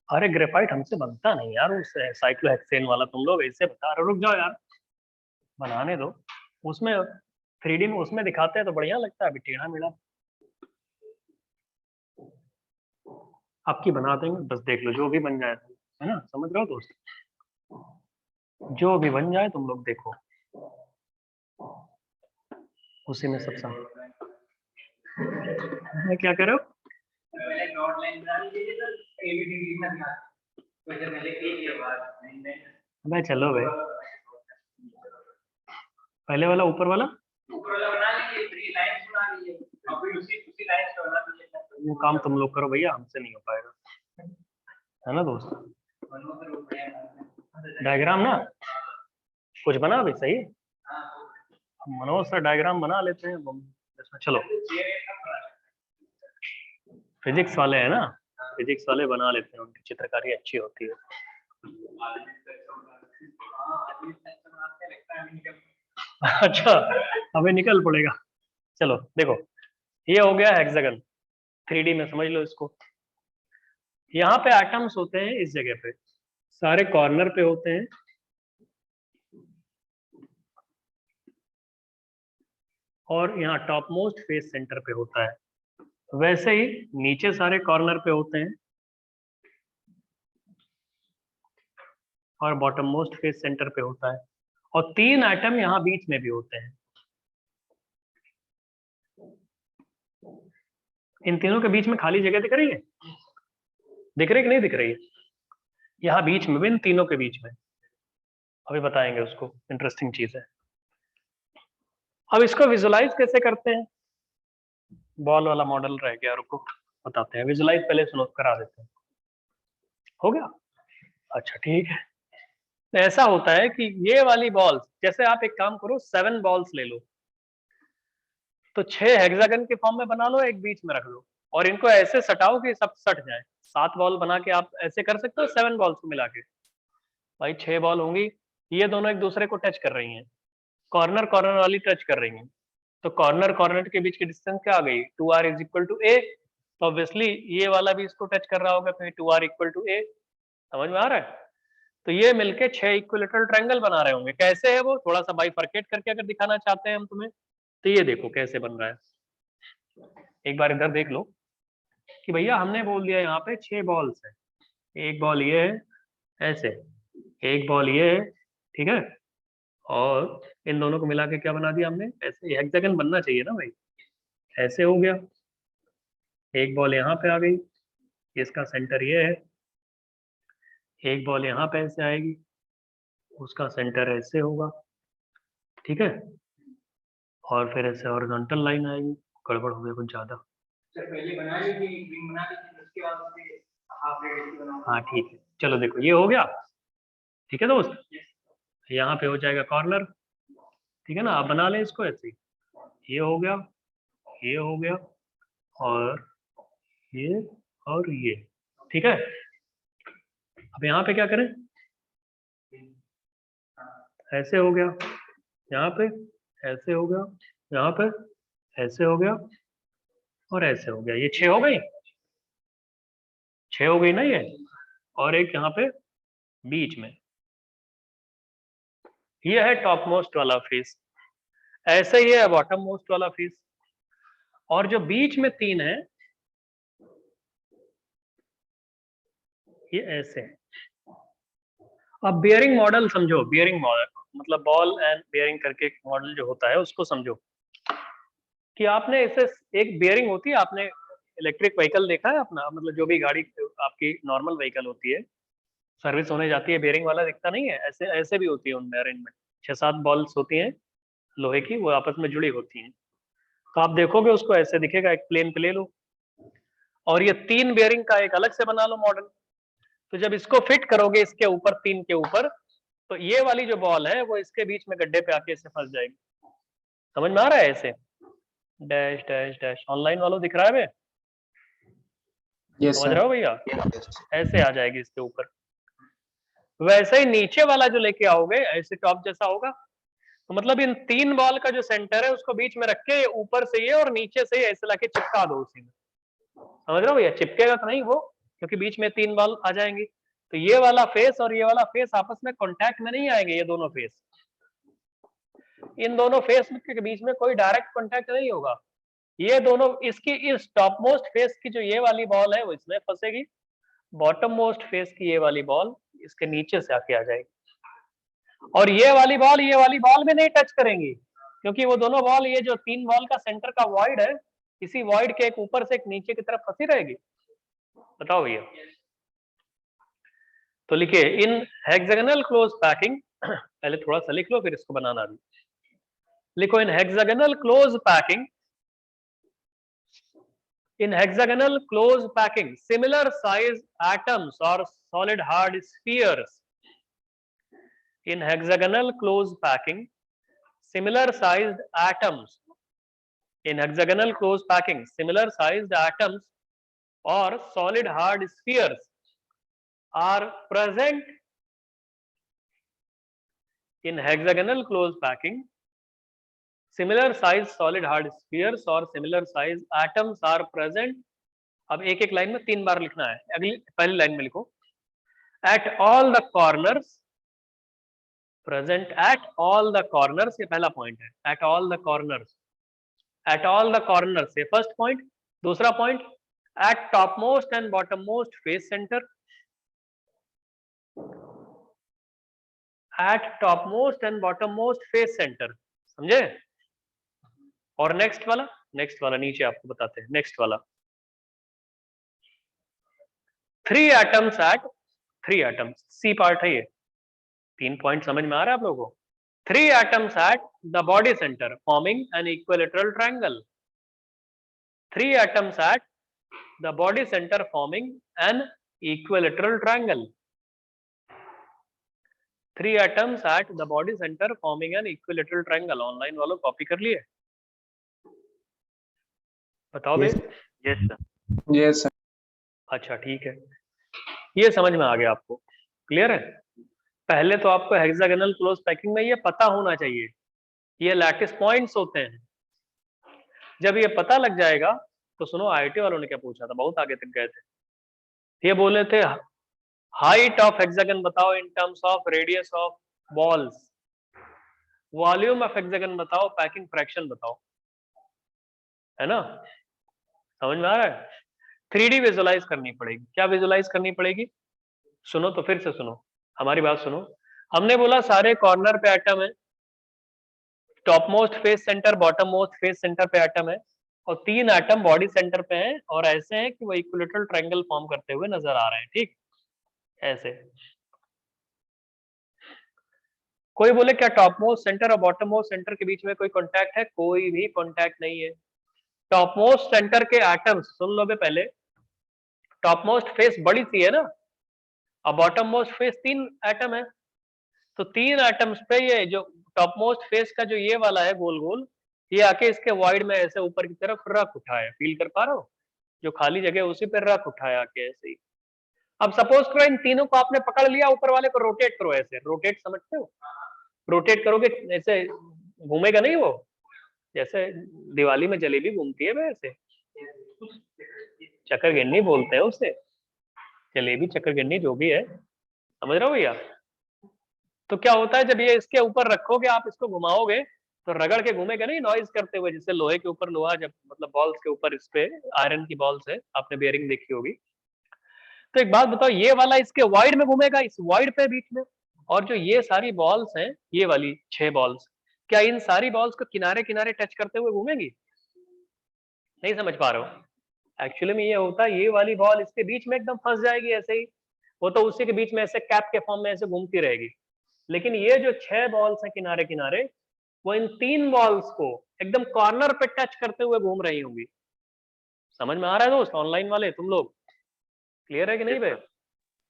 अरे ग्रेफाइट हमसे बनता नहीं यार, उस साइक्लोहेक्सेन वाला तुम लोग ऐसे बता रहे हो। रुक जाओ यार, बनाने दो। उसमें 3D में उसमें दिखाते हैं तो बढ़िया लगता है, अभी टेढ़ा मेढ़ा आपकी बना देंगे, बस देख लो जो भी बन जाए, है ना। समझ रहे हो दोस्त? जो भी बन जाए तुम लोग देखो, उसी में सब क्या कह रहे हो? अबे चलो भाई, पहले वाला ऊपर वाला वो काम तुम लोग करो भैया, हमसे नहीं हो पाएगा, है ना दोस्त। डायग्राम ना कुछ बना भी सही, हम मनोज सा डायग्राम बना लेते हैं इसमें। चलो फिजिक्स वाले हैं ना, फिजिक्स वाले बना लेते हैं, उनकी चित्रकारी अच्छी होती है। अच्छा, हमें निकल पड़ेगा। चलो देखो, ये हो गया हेक्सागन 3D में, समझ लो इसको। यहाँ पे एटम्स होते हैं इस जगह पे, सारे कॉर्नर पे होते हैं, और यहाँ टॉप मोस्ट फेस सेंटर पे होता है। वैसे ही नीचे सारे कॉर्नर पे होते हैं, और बॉटम मोस्ट फेस सेंटर पे होता है, और 3 एटम यहाँ बीच में भी होते हैं। इन तीनों के बीच में खाली जगह दिख रही है? दिख रही कि नहीं दिख रही है? यहाँ बीच में भी, इन तीनों के बीच में, अभी बताएंगे उसको, इंटरेस्टिंग चीज है। अब इसको विजुलाइज कैसे करते हैं? बॉल वाला मॉडल रह गया, रुको बताते हैं। विजुलाइज पहले सुनो, करा देते हैं। हो गया? अच्छा ठीक है। तो ऐसा होता है कि ये वाली बॉल्स, जैसे आप एक काम करो, 7 बॉल्स ले लो, तो 6 हेक्सागन के फॉर्म में बना लो, एक बीच में रख दो, और इनको ऐसे सटाओ कि सब सट जाए। 7 बॉल बना के आप ऐसे कर सकते हो 7 बॉल्स को मिला के। भाई 6 बॉल होंगी, ये दोनों एक दूसरे को टच कर रही हैं, कॉर्नर कॉर्नर वाली टच कर रही हैं, तो कॉर्नर कॉर्नर के बीच की डिस्टेंस क्या आ गई, 2r इज इक्वल टू ए। तो ऑब्वियसली ये वाला भी इसको टच कर रहा होगा, तो 2r इक्वल टू ए। समझ में आ रहा है? तो ये मिलके 6 इक्विलेटरल ट्रायंगल बना रहे होंगे। कैसे है वो, थोड़ा सा बाइफरकेट करके अगर दिखाना चाहते हैं हम तुम्हें, तो ये देखो कैसे बन रहा है। एक बार इधर देख लो कि भैया हमने बोल दिया यहाँ पे 6 बॉल्स है, एक बॉल ये है ऐसे, एक बॉल ये है, ठीक है, और इन दोनों को मिला के क्या बना दिया हमने, ऐसे हेक्सागन बनना चाहिए ना भाई, ऐसे हो गया। एक बॉल यहाँ पे आ गई, इसका सेंटर ये है, एक बॉल यहाँ पे ऐसे आएगी, उसका सेंटर ऐसे होगा, ठीक है, और फिर ऐसे हॉरिजॉन्टल लाइन आएगी। गड़बड़ हो गया कुछ ज्यादा। सर पहले बना ली थी, रिंग बना ली थी, उसके बाद से हाफ रेडियस बनाओ। हाँ ठीक है, चलो देखो ये हो गया, ठीक है दोस्त, यहाँ पे हो जाएगा कॉर्नर, ठीक है ना, आप बना लें इसको ऐसे, ये हो गया, ये हो गया, और ये और ये, ठीक है। अब यहाँ पे क्या करें, ऐसे हो गया, यहाँ पे ऐसे हो गया, यहाँ पे ऐसे हो गया, और ऐसे हो गया। ये 6 हो गई, 6 हो गई ना ये, और एक यहाँ पे बीच में, ये है टॉप मोस्ट वाला फेस, ऐसे ही है बॉटम मोस्ट वाला फेस, और जो बीच में 3 है ये ऐसे है। अब बियरिंग मॉडल समझो, बियरिंग मॉडल मतलब बॉल एंड बियरिंग करके एक मॉडल जो होता है उसको समझो, कि आपने इसे, एक बियरिंग होती है, आपने इलेक्ट्रिक व्हीकल देखा है अपना, मतलब जो भी गाड़ी आपकी नॉर्मल व्हीकल होती है, सर्विस होने जाती है, बियरिंग वाला दिखता नहीं है, ऐसे ऐसे भी होती है उनमें अरेंजमेंट, 6-7 बॉल्स होती हैं लोहे की, वो आपस में जुड़ी होती हैं। तो आप देखोगे उसको ऐसे दिखेगा, एक प्लेन पे ले लो, और ये 3 बियरिंग का एक अलग से बना लो मॉडल। तो जब इसको फिट करोगे इसके ऊपर, 3 के ऊपर, तो ये वाली जो बॉल है वो इसके बीच में गड्ढे पे आके इससे फंस जाएगी। समझ में आ रहा है? ऐसे डैश डैश डैश, ऑनलाइन वालों दिख रहा है? यस समझ सर। रहे हो भैया? Yes. ऐसे आ जाएगी इसके ऊपर। वैसे ही नीचे वाला जो लेके आओगे ऐसे टॉप जैसा होगा, तो मतलब इन 3 बॉल का जो सेंटर है उसको बीच में रख के ऊपर से ये और नीचे से ऐसे लाके चिपका दो उसी में। समझ रहे हो भैया? चिपकेगा तो नहीं वो, क्योंकि बीच में 3 बॉल आ जाएंगी, तो ये वाला फेस और ये वाला फेस आपस में कांटेक्ट में नहीं आएंगे। ये दोनों फेस, इन दोनों फेस के बीच में कोई डायरेक्ट कांटेक्ट नहीं होगा। ये दोनों, इसकी इस टॉप मोस्ट फेस की जो ये वाली बॉल है वो इसमें फंसेगी, बॉटम मोस्ट फेस की ये वाली बॉल इसके नीचे से आके आ जाएगी, और ये वाली बॉल में नहीं टच करेंगी, क्योंकि वो दोनों बॉल, ये जो 3 बॉल का सेंटर का वॉइड है, इसी वॉइड के एक ऊपर से एक नीचे की तरफ फंसी रहेगी। बताओ भैया। तो लिखिए, इन हेक्सागोनल क्लोज पैकिंग, पहले थोड़ा सा लिख लो फिर इसको बनाना भी। लिखो, in hexagonal close packing, in hexagonal close packing, similar size atoms or solid hard spheres. In hexagonal close packing, similar sized atoms. In hexagonal close packing, similar sized atoms or solid hard spheres are present. In hexagonal close packing, similar size solid hard spheres or similar size atoms are present. अब एक एक line में 3 बार लिखना है। अगली पहली line में लिखो, at all the corners, present at all the corners, ये पहला पॉइंट है, at all the corners, at all the corners ये फर्स्ट पॉइंट। दूसरा point, at topmost and bottommost face center, at topmost and bottommost face center, समझे? और next वाला नीचे आपको बताते हैं, नेक्स्ट वाला 3 atoms at 3 atoms, C part है ये। 3 पॉइंट समझ में आ रहा है आप लोगों को? 3 atoms at the body center forming an equilateral triangle. 3 atoms at the body center forming an equilateral triangle. 3 atoms at the body center forming an equilateral triangle. Online वालों कॉपी कर लिए? बताओ Yes. भाई। Yes sir. Yes, sir. अच्छा ठीक है, ये समझ में आ गया आपको, क्लियर है। पहले तो आपको हेक्सागोनल क्लोज पैकिंग में ये पता होना चाहिए, ये लैटिस पॉइंट्स होते हैं। जब ये पता लग जाएगा तो सुनो आईआईटी वालों ने क्या पूछा था, बहुत आगे तक गए थे। ये बोले थे हाइट ऑफ हेक्सागन बताओ in terms of radius of balls, volume of hexagon बताओ, पैकिंग फ्रैक्शन बताओ, है ना, समझ में आ रहा है। 3D विजुलाइज करनी पड़ेगी। क्या विजुलाइज करनी पड़ेगी, सुनो तो फिर से सुनो, हमारी बात सुनो। हमने बोला सारे कॉर्नर पे एटम है, top most face centre, bottom most face centre पे एटम है, और 3 एटम बॉडी सेंटर पे हैं, और ऐसे हैं कि वो इक्विलेटरल ट्रायंगल फॉर्म करते हुए नजर आ रहे हैं, ठीक ऐसे। कोई बोले क्या टॉप मोस्ट सेंटर और बॉटम मोस्ट सेंटर के बीच में कोई कॉन्टैक्ट है, कोई भी कॉन्टैक्ट नहीं है। टॉप मोस्ट सेंटर के एटम्स सुन लो बे पहले, टॉप मोस्ट फेस बड़ी सी है ना, और बॉटम मोस्ट फेस 3 एटम है, तो 3 एटम्स पे ये जो टॉप मोस्ट फेस का जो ये वाला है गोल गोल, ये आके इसके वाइड में ऐसे ऊपर की तरफ रख उठाया, फील कर पा रहे हो, जो खाली जगह उसी पे रख उठाया आके ऐसे ही। अब सपोज करो इन तीनों को आपने पकड़ लिया, ऊपर वाले को रोटेट करो, ऐसे रोटेट समझते हो, रोटेट करोगे ऐसे घूमेगा नहीं वो, जैसे दिवाली में जलेबी घूमती है वैसे, चक्करगिन्नी बोलते हैं उसे, जलेबी चक्करगिन्नी जो भी है, समझ रहे हो भैया। तो क्या होता है जब ये इसके ऊपर रखोगे, आप इसको घुमाओगे तो रगड़ के घूमेगा नहीं नॉइज करते हुए, जैसे लोहे के ऊपर लोहा, जब मतलब बॉल्स के ऊपर इस पे आयरन की बॉल्स है, आपने बेयरिंग देखी होगी। तो एक बात बताओ, ये वाला इसके वाइड में घूमेगा, इस वाइड पे बीच में, और जो ये सारी बॉल्स हैं, ये वाली 6 बॉल्स, क्या इन सारी बॉल्स को किनारे किनारे टच करते हुए घूमेंगी? नहीं समझ पा रहे हो। एक्चुअली में ये होता है, ये वाली बॉल इसके बीच में एकदम फंस जाएगी ऐसे ही, वो तो उसी के बीच में ऐसे कैप के फॉर्म में ऐसे घूमती रहेगी। लेकिन ये जो 6 बॉल्स हैं किनारे किनारे, वो इन 3 बॉल्स को एकदम कॉर्नर पे टच करते हुए घूम रही होंगी। समझ में आ रहा है दोस्त, ऑनलाइन वाले तुम लोग क्लियर है कि नहीं भाई?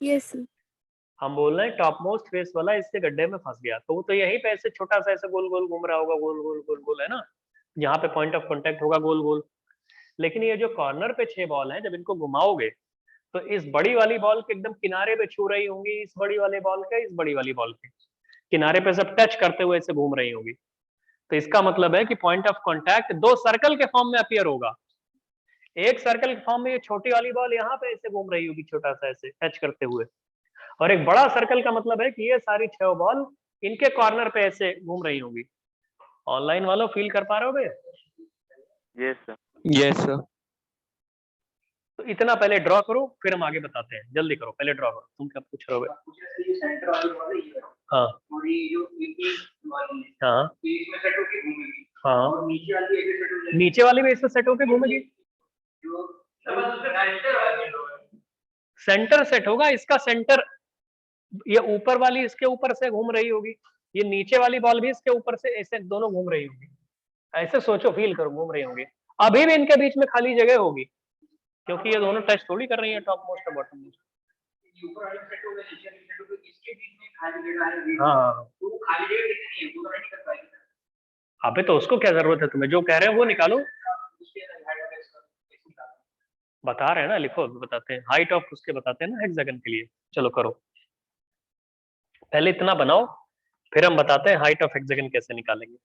Yes, sir. हम बोल रहे हैं टॉप मोस्ट फेस वाला इससे गड्ढे में फंस गया, तो वो तो यहीं पे ऐसे छोटा सा ऐसे गोल गोल घूम रहा होगा, गोल गोल गोल गोल, है ना, यहाँ पे पॉइंट ऑफ कॉन्टेक्ट होगा गोल गोल। लेकिन ये जो कॉर्नर पे 6 बॉल हैं, जब इनको घुमाओगे तो इस बड़ी वाली बॉल के एकदम किनारे पे छू रही होंगी, इस बड़ी वाली बॉल के, इस बड़ी वाली बॉल के किनारे पे सब टच करते हुए ऐसे घूम रही होंगी। तो इसका मतलब है कि पॉइंट ऑफ कॉन्टैक्ट 2 सर्कल के फॉर्म में अपीयर होगा। एक सर्कल के फॉर्म में ये छोटी वाली बॉल यहाँ पे ऐसे घूम रही होगी, छोटा सा ऐसे टच करते हुए, और एक बड़ा सर्कल का मतलब है कि ये सारी 6 बॉल इनके कॉर्नर पे ऐसे घूम रही होंगी। ऑनलाइन वालों फील कर पा रहे हो भैया? Yes sir. Yes, sir. तो इतना पहले ड्रॉ करो, फिर हम आगे बताते हैं, जल्दी करो, पहले ड्रॉ करो। तुम क्या पूछ रहे हो? ये सेंटर वाली बॉल है ये, हाँ और ये जो ये वाली है, हाँ ये इसमें सेट होके घूमेगी, हाँ, और नीचे वाली ऐसे सेट हो जाएगी, नीचे वाली भी इससे सेट होके घूमेगी, जो सेंटर सेंटर सेट होगा इसका, सेंटर ये ऊपर वाली इसके ऊपर से घूम रही होगी, ये नीचे वाली बॉल भी इसके ऊपर से ऐसे दोनों घूम रही होगी। ऐसे सोचो, फील करो, घूम रही होंगी। अभी भी इनके बीच में खाली जगह होगी, क्योंकि ये दोनों टच थोड़ी कर रही है टॉप मोस्ट और बॉटम मोस्ट। ऊपर वाले सेट हो गए, नीचे वाले सेट हो गए, इसके बीच में खाली जगह है, हाँ, तो वो खाली जगह कितनी है वो तो नहीं कर पाएगी। अबे तो उसको क्या जरूरत है, तुम्हें जो कह रहे हैं वो निकालो, बता रहे हैं ना, लिखो, बताते हैं हाइट ऑफ उसके, बताते हैं ना हेक्सागन के लिए। चलो करो, पहले इतना बनाओ, फिर हम बताते हैं हाइट ऑफ हेक्सागन कैसे निकालेंगे।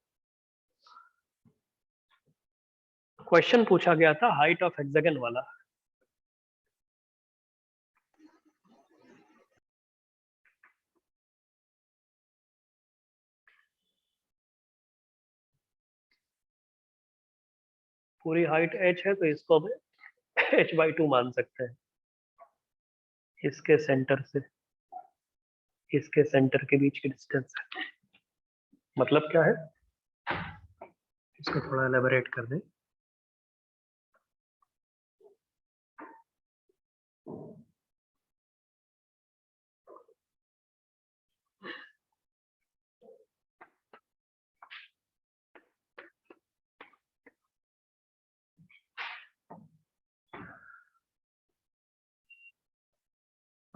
क्वेश्चन पूछा गया था हाइट ऑफ हेक्सागन वाला। पूरी हाइट h है, तो इसको हम h/2 मान सकते हैं। इसके सेंटर से इसके सेंटर के बीच की डिस्टेंस है। मतलब क्या है, इसको थोड़ा एलेबोरेट कर दें।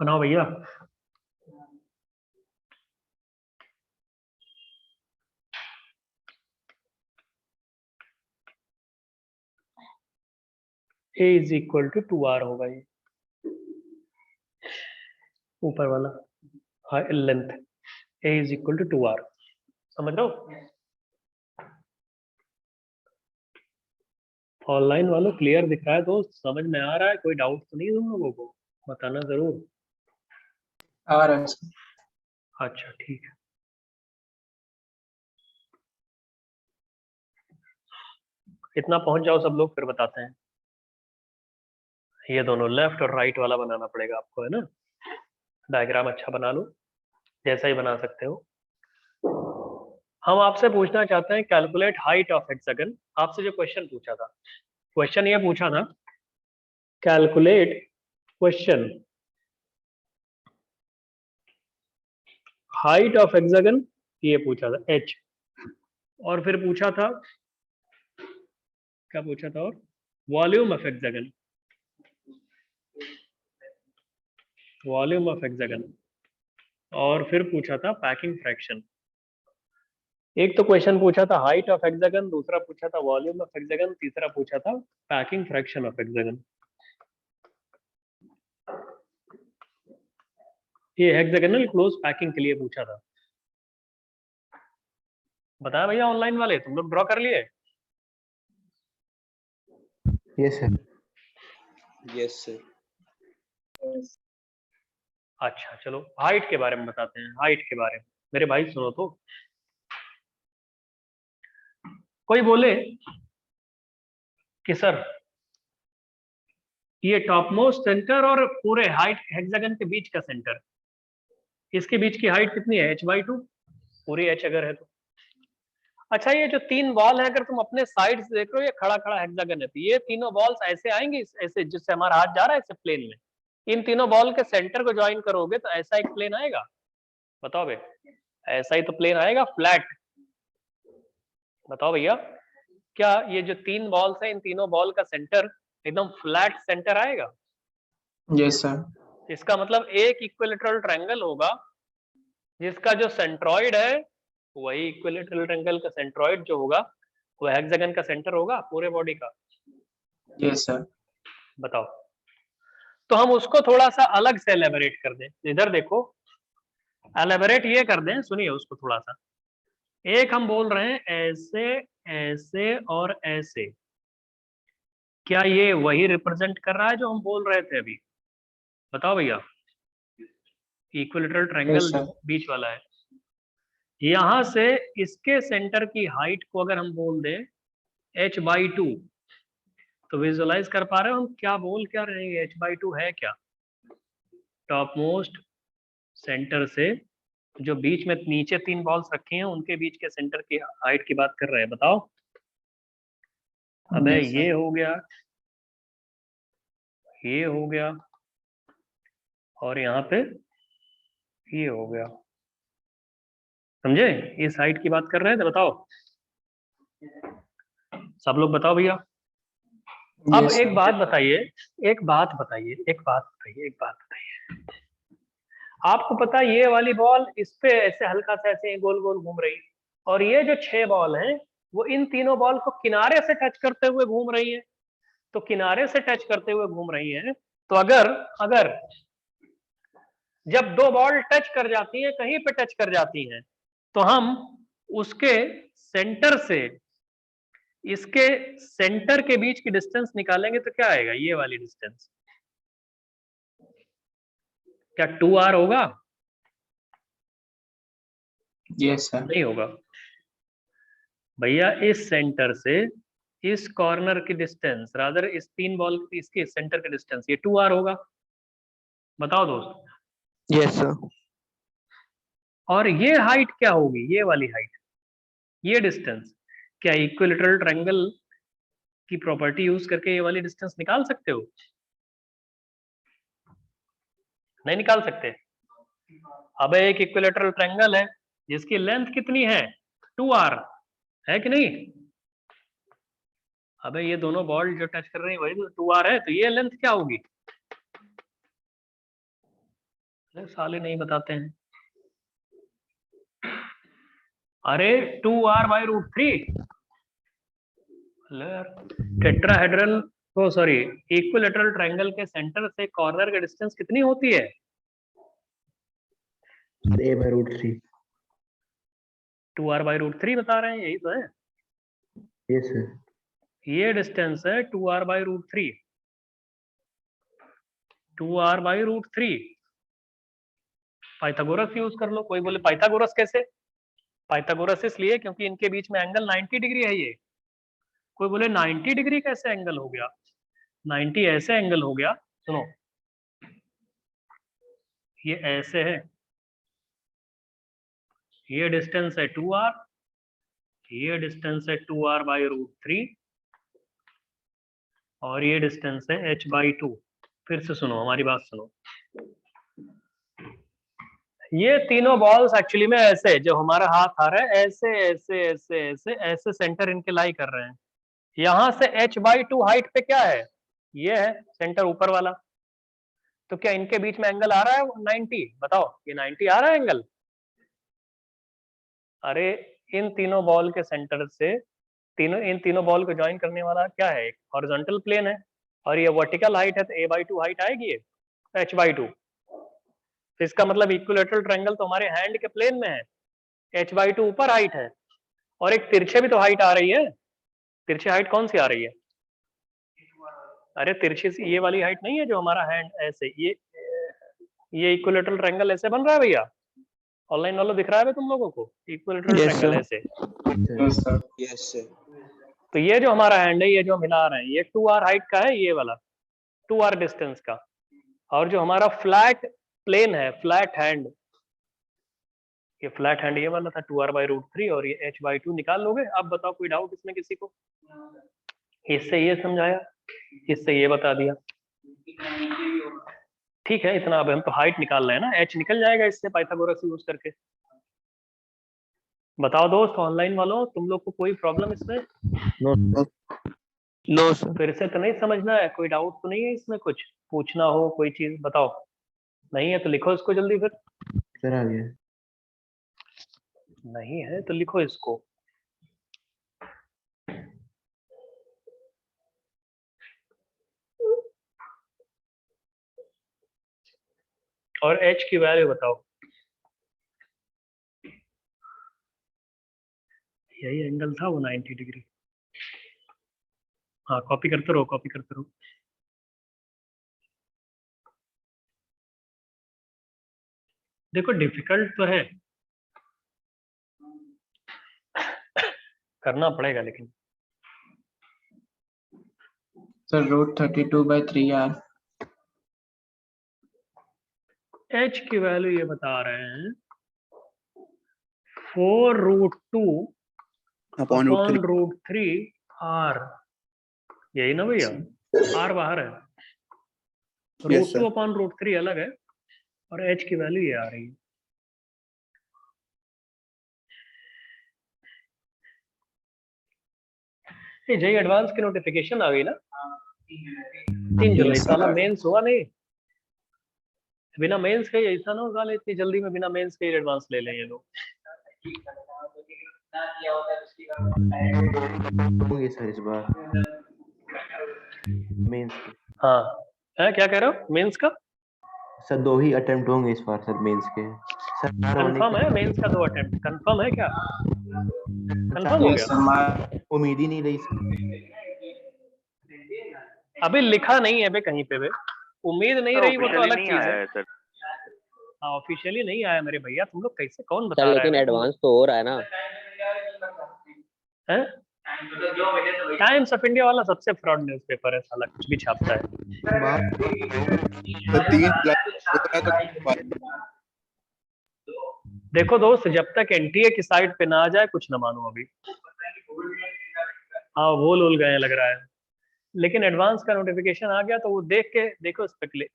बनाओ भैया। A is equal to 2r होगा ये ऊपर वाला length A is equal to 2r, समझ रहे हो? ऑनलाइन वालों क्लियर दिख रहा है दोस्त, समझ में आ रहा है? कोई डाउट तो नहीं तुम लोगों को? बताना जरूर। आ रहा है सर। अच्छा ठीक है। इतना पहुंच जाओ सब लोग, फिर बताते हैं। ये दोनों लेफ्ट और राइट वाला बनाना पड़ेगा आपको, है ना? डायग्राम अच्छा बना लो, जैसा ही बना सकते हो। हम आपसे पूछना चाहते हैं कैलकुलेट हाइट ऑफ हेक्सागन। आपसे जो क्वेश्चन पूछा था, क्वेश्चन ये पूछा था calculate question height of hexagon, ये पूछा था h, और फिर पूछा था क्या पूछा था, और volume of hexagon, volume of hexagon, और फिर पूछा था पैकिंग फ्रैक्शन। एक तो क्वेश्चन पूछा था हाइट ऑफ हेक्सागन, दूसरा पूछा था वॉल्यूम ऑफ हेक्सागन, तीसरा पूछा था पैकिंग फ्रैक्शन ऑफ हेक्सागन। ये हेक्सागोनल क्लोज पैकिंग के लिए पूछा था। बताया भैया ऑनलाइन वाले, तुम लोग ड्रॉ कर लिए? Yes, sir. Yes, sir. अच्छा चलो हाइट के बारे में बताते हैं। हाइट के बारे में मेरे भाई सुनो तो, कोई बोले कि सर ये टॉप मोस्ट सेंटर और पूरे हाइट हेक्सागन के बीच का सेंटर, इसके बीच की हाइट कितनी है? h/2, पूरी h अगर है तो। अच्छा ये जो तीन बॉल है, अगर तुम अपने साइड से देख रहे हो, ये खड़ा खड़ा हेक्सागन है, तो ये तीनों बॉल्स ऐसे आएंगी, ऐसे जिससे हमारा हाथ जा रहा है ऐसे प्लेन में, इन तीनों बॉल के सेंटर को ज्वाइन करोगे तो ऐसा एक प्लेन आएगा? बताओ भैया, ऐसा ही तो प्लेन आएगा फ्लैट। बताओ भैया, क्या ये जो तीन बॉल्स है, इन तीनों बॉल का सेंटर एकदम फ्लैट सेंटर आएगा? Yes sir. इसका मतलब एक इक्विलेटरल ट्रायंगल होगा जिसका जो सेंट्रॉइड है वही इक्विलेटरल ट्रायंगल का सेंट्रॉइड जो होगा वो हेक्सागन का सेंटर होगा पूरे बॉडी का। Yes sir. बताओ, तो हम उसको थोड़ा सा अलग से एलेबोरेट कर दें। इधर देखो, एलेबोरेट ये कर दें, सुनिए उसको थोड़ा सा। एक हम बोल रहे हैं ऐसे, ऐसे और ऐसे, क्या ये वही रिप्रेजेंट कर रहा है जो हम बोल रहे थे अभी? बताओ भैया, इक्विलेटरल ट्रायंगल Yes, जो sir. बीच वाला है, यहां से इसके सेंटर की हाइट को अगर हम बोल दें h/2, तो विजुअलाइज कर पा रहे हो हम क्या बोल क्या रहे हैं? h/2 है क्या? टॉप मोस्ट सेंटर से जो बीच में नीचे तीन बॉल्स रखे हैं उनके बीच के सेंटर की हाइट की बात कर रहे हैं। बताओ। अबे Yes, sir. ये हो गया, ये हो गया, और यहाँ पे ये हो गया, समझे? इस हाइट की बात कर रहे थे। बताओ सब लोग, बताओ भैया। अब Yes, एक sir. बात बताइए, एक बात बताइए, एक बात बताइए, एक बात बताइए। आपको पता है ये वाली बॉल इस पे ऐसे हल्का सा ऐसे गोल गोल घूम रही, और ये जो 6 बॉल हैं वो इन तीनों बॉल को किनारे से टच करते हुए घूम रही है। तो किनारे से टच करते हुए घूम रही है, तो अगर अगर जब दो बॉल टच कर जाती है, कहीं पे टच कर जाती हैं, तो हम उसके सेंटर से इसके सेंटर के बीच की डिस्टेंस निकालेंगे तो क्या आएगा? ये वाली डिस्टेंस। क्या 2r होगा? Yes, sir. नहीं होगा भैया। इस सेंटर से इस कॉर्नर की डिस्टेंस, रादर इस तीन बॉल इसके सेंटर की डिस्टेंस, ये 2r होगा। बताओ दोस्त। Yes, sir. और ये हाइट क्या होगी? ये वाली हाइट, ये डिस्टेंस, क्या इक्विलेटरल ट्रायंगल की प्रॉपर्टी यूज करके ये वाली डिस्टेंस निकाल सकते हो? नहीं निकाल सकते। अब एक इक्विलेटरल ट्रायंगल है जिसकी लेंथ कितनी है? 2r, है कि नहीं? अबे ये दोनों बॉल जो टच कर रही है वही तो 2r है, तो ये लेंथ क्या होगी? साले नहीं बताते हैं। अरे 2r/√3। टेट्राहेड्रल ओ सॉरी, इक्विलैटरल ट्रायंगल के सेंटर से कॉर्नर का डिस्टेंस कितनी होती है? a/√3। 2r/√3 बता रहे हैं, यही तो है। Yes sir. ये डिस्टेंस है 2r/√3। 2r/√3। पाइथागोरस यूज कर लो। कोई बोले पाइथागोरस कैसे? पाइथागोरस इसलिए क्योंकि इनके बीच में एंगल 90 डिग्री है ये। कोई बोले 90 डिग्री कैसे एंगल हो गया? 90 ऐसे एंगल हो गया, सुनो, ये ऐसे है, ये डिस्टेंस है 2r, ये डिस्टेंस है 2r/√3 और ये डिस्टेंस है h/2। फिर से सुनो, हमारी बात सुनो। ये तीनों बॉल्स एक्चुअली में ऐसे, जो हमारा हाथ आ रहा है ऐसे ऐसे ऐसे ऐसे ऐसे सेंटर इनके लाई कर रहे हैं। यहां से h/2 हाइट पे क्या है? ये है सेंटर ऊपर वाला। तो क्या इनके बीच में एंगल आ रहा है 90? बताओ, ये 90 आ रहा है एंगल? अरे इन तीनों बॉल के सेंटर से इन तीनों बॉल को ज्वाइन करने वाला क्या है? एक हॉरिजॉन्टल प्लेन है, और ये वर्टिकल हाइट है, तो a/2 हाइट आएगी, ये h/2। तो इसका मतलब इक्विलैटरल ट्रायंगल तो हमारे हैंड के प्लेन में है, h/2 ऊपर हाइट है, और एक तिरछे भी तो हाइट आ रही है। तिरछे हाइट कौन सी आ रही है? अरे तिरछे से ये वाली हाइट नहीं है जो हमारा हैंड ऐसे, ये इक्विलैटरल ट्रायंगल ऐसे बन रहा है भैया। ऑनलाइन वालों दिख रहा है तुम लोगों को इक्विलैटरल Yes, ट्रायंगल sir. ऐसे? Yes sir. Yes, sir. तो ये जो हमारा हैंड है, ये जो हम हिला रहे हैं, ये 2r हाइट का है, ये वाला 2r डिस्टेंस का। और जो हमारा फ्लैट प्लेन है, फ्लैट हैंड, ये फ्लैट हैंड ये वाला था 2r/√3, और ये h/2 निकाल लोगे। अब बताओ कोई डाउट इसमें किसी को? इससे ये समझाया, इससे ये बता दिया, ठीक है इतना। अब हम तो हाइट निकाल रहे हैं ना, h निकल जाएगा इससे पाइथागोरस यूज करके। बताओ दोस्त ऑनलाइन वालों, तुम लोग को कोई प्रॉब्लम इसमें? No sir. फिर से तो नहीं समझना है? कोई डाउट तो नहीं है इसमें? कुछ पूछना हो कोई चीज बताओ। नहीं है तो लिखो इसको जल्दी फिर। सर आ गया। नहीं है तो लिखो इसको। और h की वैल्यू बताओ। यही एंगल था वो 90 डिग्री। हाँ कॉपी करते रहो, कॉपी करते रहो। देखो डिफिकल्ट तो है, करना पड़ेगा लेकिन। Sir √32/3r। h की वैल्यू ये बता रहे हैं 4√2 अपॉन √3 r। यही ना भैया? r बाहर है, Yes, sir. √2/√3 अलग है, और h की वैल्यू ये आ रही है। ये जेई एडवांस की नोटिफिकेशन आ गई ना 3 जुलाई। Yes, sir. साला मेंस हुआ नहीं, बिना मेंस के ऐसा ना हो साले इतनी जल्दी में बिना मेंस के एडवांस ले लें ये लोग। होंगे सर इस बार मेंस के। हाँ है, क्या कह रहे हो? मेंस का सर 2 ही अटेम्प्ट होंगे इस बार सर मेंस के। सर कंफर्म है? मेंस का 2 अटेम्प्ट कंफर्म है क्या? कंफर्म हो यस गया? सर। उम्मीद ही नहीं रही सर। अभी लिखा नहीं है बे कहीं पे बे, उम्मीद नहीं रही वो तो ऑफिशियली अलग नहीं चीज आया है। है सर। हाँ ऑफिशियली नहीं आया मेरे भैया, तुम लोग कैसे, कौन बता सर रहा है? लेकिन एडवांस तो हो रहा है ना। हैं? टाइम्स ऑफ इंडिया वाला सबसे फ्रॉड न्यूज़पेपर है साला, कुछ भी छापता है। तो 3 जुलाई देखो दोस्त, जब तक एनटीए की साइट पे ना आ जाए कुछ ना मानो अभी। हाँ वो उल गए लग रहा है, लेकिन एडवांस का नोटिफिकेशन आ गया तो वो देख के देखो,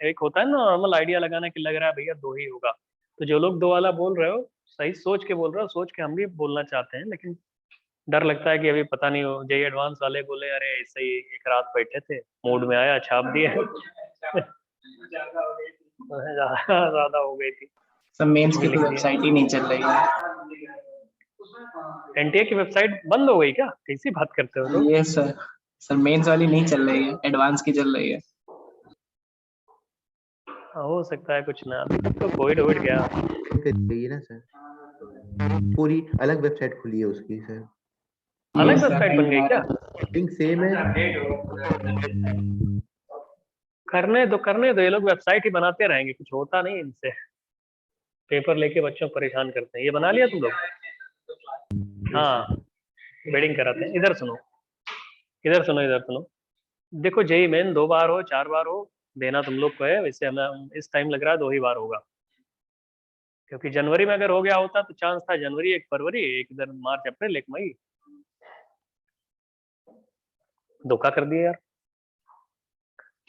एक होता है ना नॉर्मल आइडिया लगाना कि लग रहा है भैया 2 ही होगा। तो जो लोग 2 वाला बोल रहे हो सही सोच के बोल रहे हो, सोच के हम भी बोलना चाहते हैं, लेकिन डर लगता है कि अभी पता नहीं हो जेई एडवांस वाले बोले अरे ऐसे ही एक रात बैठे थे मूड में आया छाप दिए। ज्यादा हो गई थी। सर मेंस की तो वेबसाइट ही नहीं चल रही है। एनटीए की वेबसाइट बंद हो गई क्या? कैसी बात करते हो लोग? Yes sir. सर मेंस वाली नहीं चल रही है, एडवांस की चल रही है। हो सकता है कुछ ना, अभी तक तो कोविड वोविड गया। कर रही है ना सर, पूरी अलग वेबसाइट खुली है उसकी सर। अलग Yes, sir, वेबसाइट बन गई क्या? लिंक सेम है। करने दो, ये लोग वेबसाइट ही बनाते रहेंगे, कुछ होता नहीं इनसे। पेपर लेके बच्चों को परेशान करते हैं। ये बना लिया तुम लोग? हाँ, बेडिंग कराते हैं। इधर सुनो, इधर सुनो, इधर सुनो। देखो जेई मेन 2 बार हो 4 बार हो, देना तुम लोग को है। वैसे हमें इस टाइम लग रहा है 2 ही बार होगा, क्योंकि जनवरी में अगर हो गया होता तो चांस था जनवरी, 1 फरवरी, एक इधर मार्च अप्रैल, 1 मई। धोखा कर दिया यार।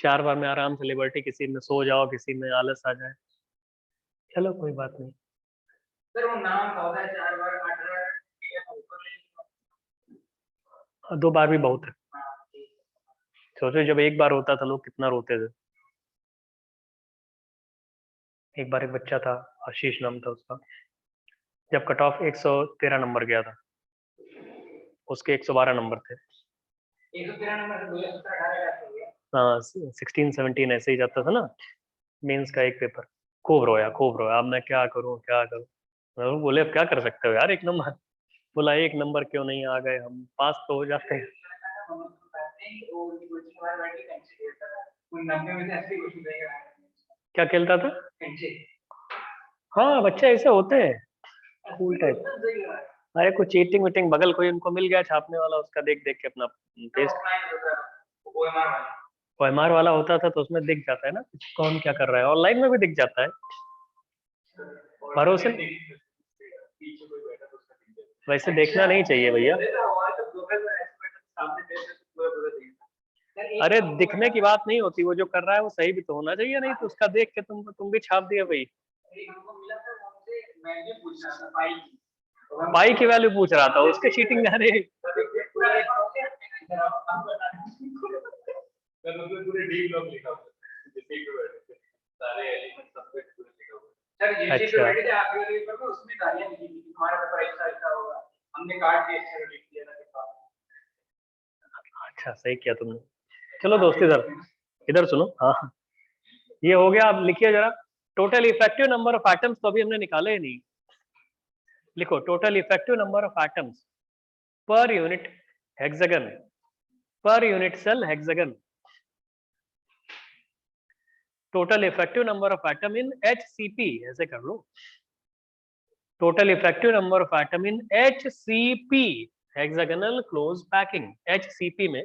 4 बार में आराम से लिबर्टी, किसी में सो जाओ, किसी में आलस आ जाए। चलो कोई बात नहीं। सर वो नाम होता है 4 बार 8 बार, ठीक है ऊपर ले। 2 बार भी बहुत है। सोचो जब 1 बार होता था लोग कितना रोते थे। एक बार एक बच्चा था, आशीष नाम था उसका, जब कट ऑफ 113 नंबर गया था, उसके 112 नंबर थे। 113 नंबर से 2017 18 का हो गया। हाँ, 16 17 ऐसे ही जाता था ना मेंस का एक पेपर। खूब रोया, खूब रोया, अब मैं क्या करूं, क्या करूं। मैं बोले अब क्या कर सकते हो यार, 1 नंबर। बोला 1 नंबर क्यों नहीं आ गए, हम पास तो हो जाते हैं। क्या खेलता था? हाँ, बच्चे ऐसे होते हैं, कूल टाइप। अरे कुछ चीटिंग वीटिंग, बगल कोई उनको मिल गया छापने वाला, उसका देख देख के अपना पेस्ट। ओएमआर वाला होता था तो उसमें दिख जाता है ना कुछ कौन क्या कर रहा है, ऑनलाइन में भी दिख जाता है। भरोसे वैसे देखना नहीं चाहिए भैया। अरे दिखने की बात नहीं होती, वो जो कर रहा है वो सही भी तो होना चाहिए, नहीं तो उसका देख के तुम भी छाप दिया भाई। पाई की वैल्यू पूछ रहा था, उसके चीटिंग। अरे अच्छा उसमें गालियां लिखी थी हमारा पेपर ऐसा ऐसा होगा, हमने काट के एक्स्ट्रा लिख दिया था। अच्छा, सही किया तुमने। चलो दोस्त इधर इधर सुनो। हाँ, ये हो गया। अब लिखिए जरा, total effective number of atoms तो अभी हमने निकाले ही नहीं। लिखो total effective number of atoms per unit hexagon, per unit cell hexagon. Total effective number of atom in HCP, ऐसे कर लो। Total effective number of atom in HCP, hexagonal close packing. HCP में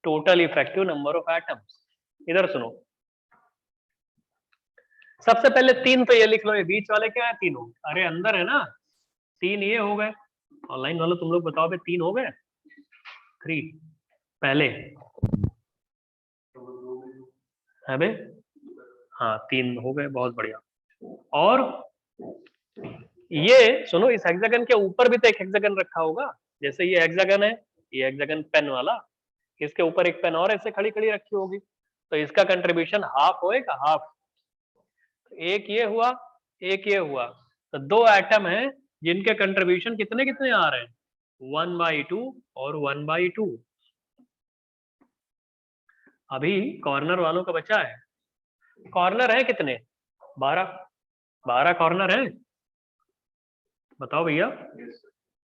total effective number of atoms. इधर सुनो, सबसे पहले 3 तो ये लिख लो, ये बीच वाले क्या है, तीनों। अरे अंदर है ना, 3 ये हो गए। ऑनलाइन वालों तुम लोग बताओ बे, 3 हो गए? 3 पहले है बे? हाँ 3 हो गए, बहुत बढ़िया। और ये सुनो, इस हेक्सागन के ऊपर भी तो एक हेक्सागन रखा होगा। जैसे ये हेक्सागन है, ये हेक्सागन पेन वाला, इसके ऊपर एक पेन और ऐसे खड़ी खड़ी रखी होगी, तो इसका कंट्रीब्यूशन हाफ होएगा, हाफ। एक ये हुआ, एक ये हुआ, तो 2 एटम हैं जिनके कंट्रीब्यूशन कितने कितने आ रहे हैं, 1/2 और 1/2। अभी कॉर्नर वालों का बचा है। कॉर्नर है कितने? 12 कॉर्नर है। बताओ भैया,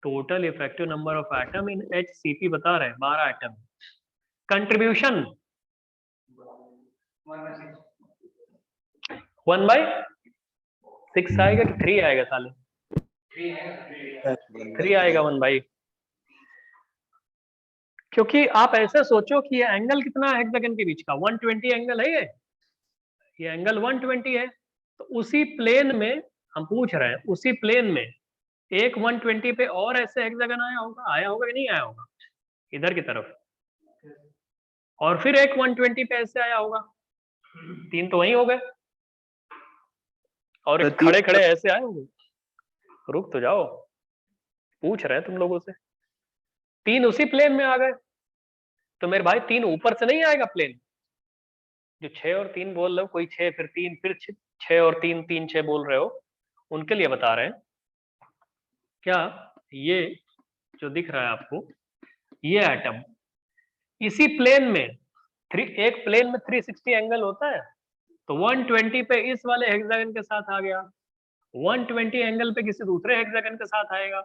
total effective number of atom in HCP बता रहे हैं 12 एटम। कंट्रीब्यूशन 1/6 आएगा कि 3 आएगा साले? 3 आएगा 1/, क्योंकि आप ऐसे सोचो कि ये एंगल कितना है हेक्सागन के बीच का, 120 एंगल है ये एंगल 120 है। तो उसी प्लेन में हम पूछ रहे हैं, उसी प्लेन में एक 120 पे और ऐसे हेक्सागन आया होगा कि नहीं आया होगा इधर की तरफ, और फिर एक 120 पे ऐसे आया होगा। 3 तो वही हो गए, और एक खड़े खड़े ऐसे आए होंगे। रुक तो जाओ, पूछ रहे हैं तुम लोगों से। 3 उसी प्लेन में आ गए, तो मेरे भाई 3 ऊपर से नहीं आएगा प्लेन। जो 6 और 3 बोल रहे हो, कोई 6 फिर 3 फिर 6 और 3 3 6 बोल रहे हो, उनके लिए बता रहे हैं। क्या ये जो दिख रहा है आपको, ये एटम इसी प्लेन में एक प्लेन में 360 एंगल होता है, तो 120 पे इस वाले हेक्सागन के साथ आ गया, 120 एंगल पे किसी दूसरे हेक्सागन के साथ आएगा,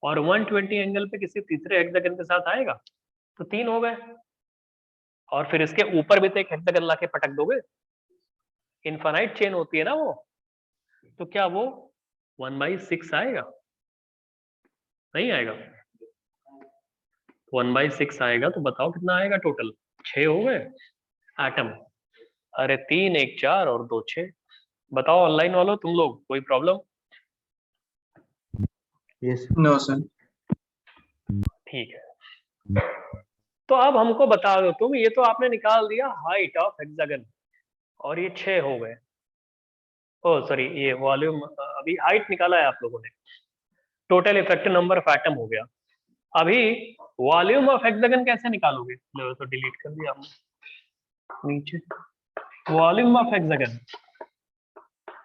और 120 एंगल पे किसी तीसरे हेक्सागन के साथ आएगा, तो 3 हो गए। और फिर इसके ऊपर भी तो एक हेक्सागन लाके पटक दोगे, इनफाइनाइट चेन होती है ना वो, तो क्या वो 1/6 आएगा? नहीं आएगा। 1/6 आएगा तो बताओ कितना आएगा टोटल? 6 हो गए एटम। अरे 3 1 4 और 2 6। बताओ ऑनलाइन वालों, तुम लोग कोई प्रॉब्लम? Yes no sir. ठीक है, तो अब हमको बता दो तुम, ये तो आपने निकाल दिया हाइट ऑफ हेक्सागन, और ये 6 हो गए। ओ सॉरी, ये वॉल्यूम, अभी हाइट निकाला है आप लोगों ने, total effective number of atom हो गया। अभी वॉल्यूम ऑफ हेक्सागन कैसे निकालोगे? लो, तो डिलीट कर दिया हमने नीचे। वॉल्यूम ऑफ हेक्सागन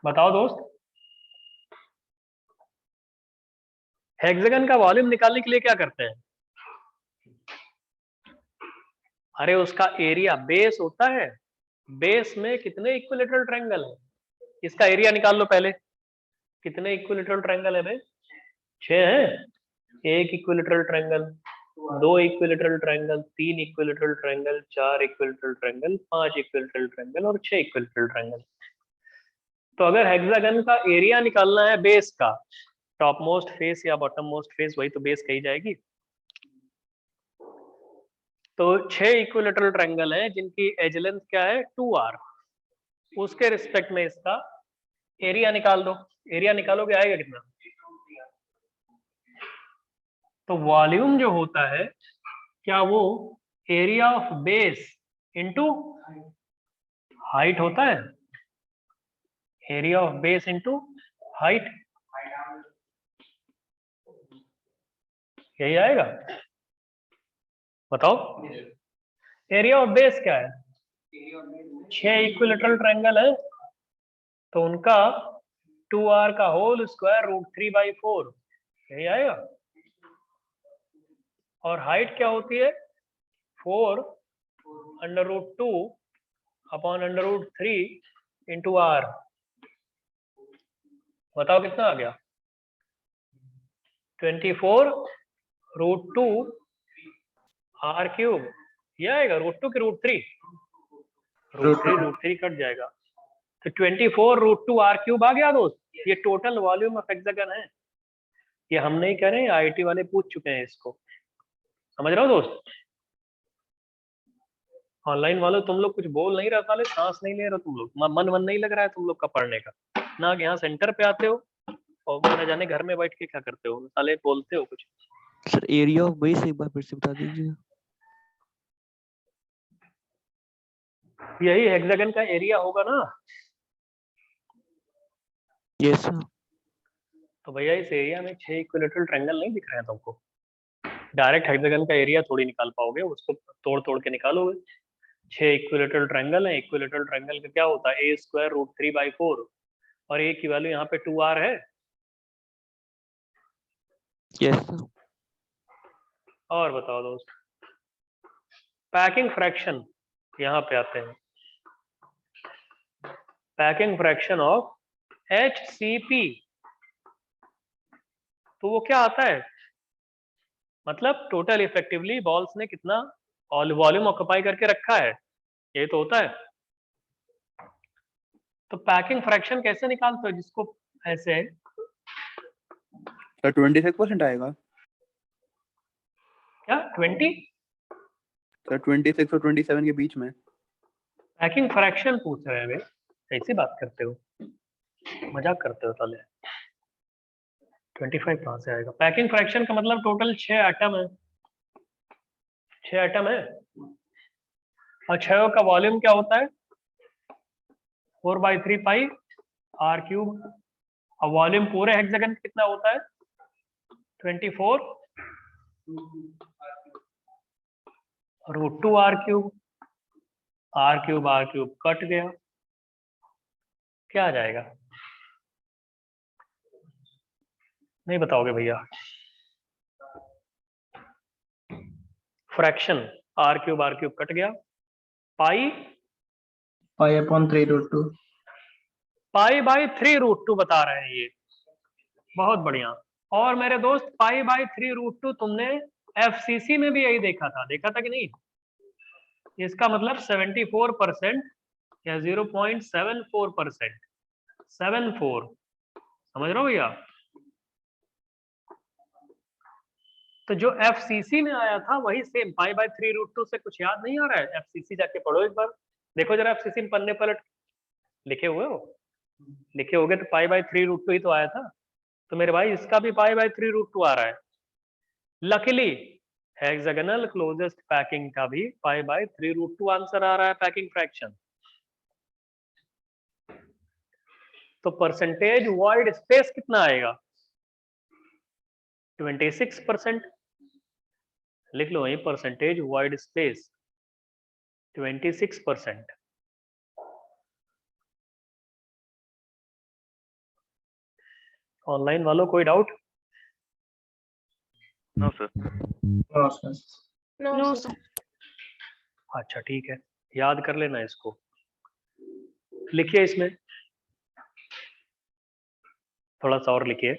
बताओ दोस्त। हेक्सागन का वॉल्यूम निकालने के लिए क्या करते हैं? अरे उसका एरिया, बेस होता है, बेस में कितने इक्विलेटरल ट्रायंगल है, इसका एरिया निकाल लो पहले। कितने इक्विलेटरल ट्रायंगल है भाई? 6 है। एक equilateral triangle, 2 equilateral triangle, 3 equilateral triangle, 4 equilateral triangle, 5 equilateral triangle और 6 इक्विलेटरल ट्रायंगल। तो अगर हेक्सागन का एरिया निकालना है बेस का, टॉप मोस्ट फेस या बॉटम मोस्ट फेस, वही तो बेस कही जाएगी, तो 6 इक्विलेटरल ट्रायंगल है जिनकी एज लेंथ क्या है 2r, उसके रिस्पेक्ट में इसका एरिया निकाल दो। एरिया निकालोगे आएगा कितना? तो वॉल्यूम जो होता है, क्या वो area of base into height होता है? Area of base into height, यही आएगा। बताओ एरिया ऑफ बेस क्या है? 6 इक्विलेटरल ट्रायंगल है, तो उनका 2r का होल स्क्वायर √3/4, यही आएगा। और हाइट क्या होती है? 4√2 अपॉन √3 इंटू r। बताओ कितना आ गया? 24√2 r³, ये आएगा √2 के √3, √3 कट जाएगा, तो 24√2 r³ आ गया दोस्त। ये टोटल वॉल्यूम ऑफ हेक्सागन है। ये हम नहीं कह रहे, आईआईटी वाले पूछ चुके हैं इसको, समझ रहे हो दोस्त? ऑनलाइन वालों तुम लोग कुछ बोल नहीं रहे साले, सांस नहीं ले रहे तुम लोग, मन नहीं लग रहा है तुम लोग का पढ़ने का ना। यहाँ सेंटर पे आते हो और न जाने घर में बैठ के क्या करते हो साले, बोलते हो कुछ। सर एरिया ऑफ बेस एक बार फिर से बता दीजिए। यही हेक्सागन का एरिया होगा ना। Yes sir. तो भैया इस एरिया में 6 इक्विलेटरल ट्रायंगल नहीं दिख रहे हैं तुमको, डायरेक्ट हेक्सागन का एरिया थोड़ी निकाल पाओगे, उसको तोड़ तोड़ के निकालोगे। 6 इक्विलेटरल ट्रायंगल है, इक्विलेटरल ट्रायंगल का क्या होता है? a² √3/4, और a की वैल्यू यहाँ पे 2r है। Yes sir. और बताओ दोस्त, पैकिंग फ्रैक्शन, यहाँ पे आते हैं। पैकिंग फ्रैक्शन ऑफ HCP, तो वो क्या आता है? मतलब टोटल इफेक्टिवली बॉल्स ने कितना वॉल्यूम ऑक्यूपाई करके रखा है, ये तो होता है। तो पैकिंग फ्रैक्शन कैसे निकालते हो जिसको ऐसे? सर 26% आएगा। क्या 20? सर 26 और 27 के बीच में। पैकिंग फ्रैक्शन पूछ रहे हैं वे, ऐसी बात करते हो, मजाक करते हो साले। 25 कहाँ से आएगा? पैकिंग फ्रैक्शन का मतलब टोटल 6 एटम है, 6 एटम है, और 6 का वॉल्यूम क्या होता है? 4/3 पाई r³। और वॉल्यूम पूरे हेक्सागन कितना होता है? 24√2 r³। r³ कट गया, क्या आ जाएगा? नहीं बताओगे भैया? फ्रैक्शन r क्यूब कट गया, पाई पाई अपॉन 3√2। पाई बाई 3√2 बता रहे हैं ये, बहुत बढ़िया। और मेरे दोस्त पाई बाई 3√2 तुमने एफसीसी में भी यही देखा था कि नहीं? इसका मतलब 74% या 0.74%, 74, समझ रहे हो भैया? तो जो एफसीसी में आया था वही सेम पाई बाई 3√2 से कुछ याद नहीं आ रहा है? एफसीसी जाके पढ़ो एक बार, देखो जरा एफसीसी में पन्ने पलट लिखे हुए हो, लिखे होगे तो पाई बाई 3√2 ही तो आया था। तो मेरे भाई इसका भी पाई बाई 3√2 आ रहा है। लकीली हेक्सागोनल क्लोजेस्ट पैकिंग का भी पाई बाई 3√2 आंसर आ रहा है पैकिंग फ्रैक्शन। तो परसेंटेज वॉइड स्पेस कितना आएगा? 26%। लिख लो वही, परसेंटेज वॉइड स्पेस 26%। ऑनलाइन वालों कोई doubt? No sir. No sir. No sir. अच्छा ठीक है, याद कर लेना इसको, लिखिए इसमें थोड़ा सा और लिखिए।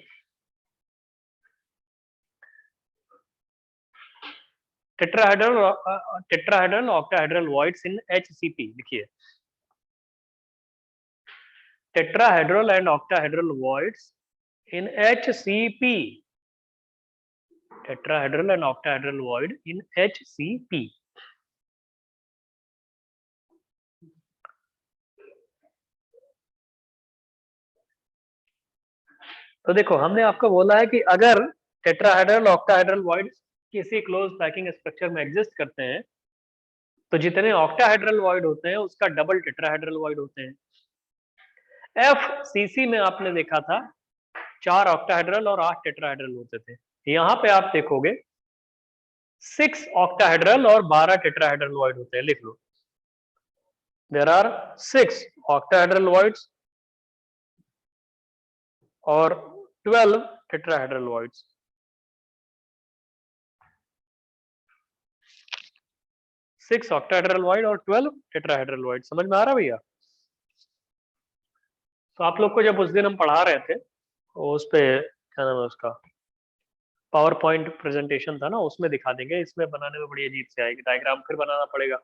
Tetrahedral octahedral voids in HCP लिखिए। Tetrahedral and octahedral voids in HCP। Tetrahedral and octahedral void in HCP। तो देखो हमने आपको बोला है कि अगर टेट्राहेड्रल ऑक्टाहेड्रल वॉइड किसी क्लोज पैकिंग स्ट्रक्चर में एग्जिस्ट करते हैं तो जितने ऑक्टाहेड्रल वॉइड होते हैं उसका डबल टेट्राहेड्रल वॉइड होते हैं। FCC में आपने देखा था 4 ऑक्टाहेड्रल और 8 टेट्राहेड्रल होते थे। यहां पे आप देखोगे 6 ऑक्टाहेड्रल और 12 टेट्राहेड्रल वॉइड होते हैं। लिख लो, देयर आर 6 ऑक्टाहेड्रल वॉइड्स और 12 टेट्राहेड्रल वॉइड्स। 6 ऑक्टाहेड्रल वॉइड और 12 टेट्राहेड्रल वॉइड। समझ में आ रहा भैया? तो आप लोग को जब उस दिन हम पढ़ा रहे थे उस पे क्या नाम है उसका, पावर पॉइंट प्रेजेंटेशन था ना, उसमें दिखा देंगे। इसमें बनाने में बड़ी अजीब से आएगी, डायग्राम फिर बनाना पड़ेगा।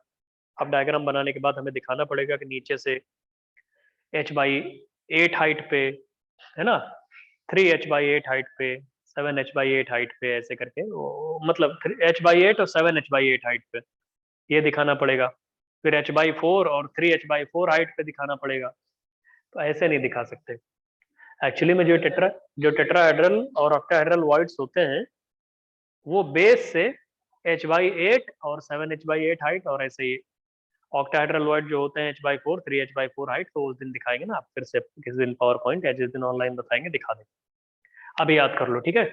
अब डायग्राम बनाने के बाद हमें दिखाना पड़ेगा कि नीचे से h/8 हाइट पे, है ना, 3h/8 हाइट पे, 7h/8 हाइट पे, ऐसे करके मतलब 3h/8 और 7h/8 हाइट पे ये दिखाना पड़ेगा। फिर h/4 और 3h/4 हाइट पे दिखाना पड़ेगा। तो ऐसे नहीं दिखा सकते। एक्चुअली में जो टेट्राहेड्रल और ऑक्टाहेड्रल वॉइड्स होते हैं वो बेस से h/8 और 7h/8 हाइट और ऐसे ही ऑक्टाहेड्रल वॉइड जो होते हैं h/4 3h/4 हाइट। तो उस दिन दिखाएंगे ना, आप फिर से किस दिन पावर पॉइंट या जिस दिन ऑनलाइन बताएंगे दिखा देंगे। अभी याद कर लो, ठीक है?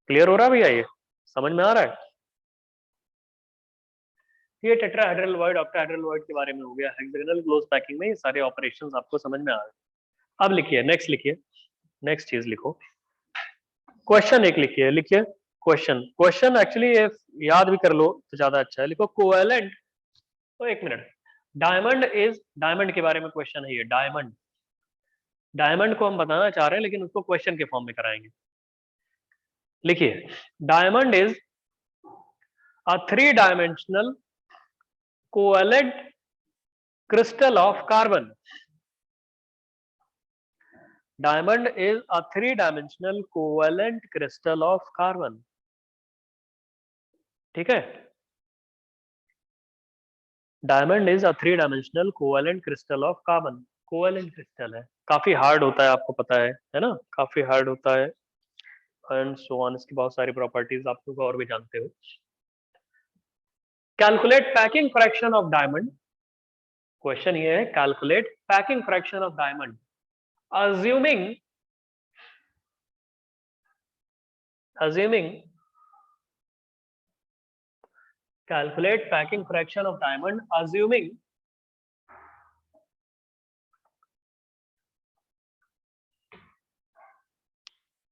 क्लियर हो रहा है भैया? ये समझ में आ रहा है? ये टेट्राहेड्रल वॉइड ऑक्टाहेड्रल वॉइड के बारे में हो गया। हेक्सागोनल क्लोज पैकिंग में ये सारे ऑपरेशंस आपको समझ में आ रहे हैं। अब लिखिए, नेक्स्ट लिखिए, नेक्स्ट चीज लिखो। क्वेश्चन एक लिखिए क्वेश्चन एक्चुअली याद भी कर लो तो ज्यादा अच्छा है। लिखो कोवेलेंट, तो एक मिनट, डायमंड के बारे में क्वेश्चन है ये। डायमंड को हम बताना चाह रहे हैं लेकिन उसको क्वेश्चन के फॉर्म में कराएंगे। लिखिए, diamond is a 3-dimensional covalent crystal of carbon. Diamond is a 3-dimensional covalent crystal of carbon. ठीक है? Diamond is a 3-dimensional covalent crystal of carbon. Covalent crystal है, काफी हार्ड होता है, आपको पता है ना, काफी हार्ड होता है एंड सो ऑन। इसकी बहुत सारी प्रॉपर्टीज आप लोग और भी जानते हो। Calculate packing fraction of diamond. Question ये है, calculate packing fraction of diamond assuming calculate packing fraction of diamond assuming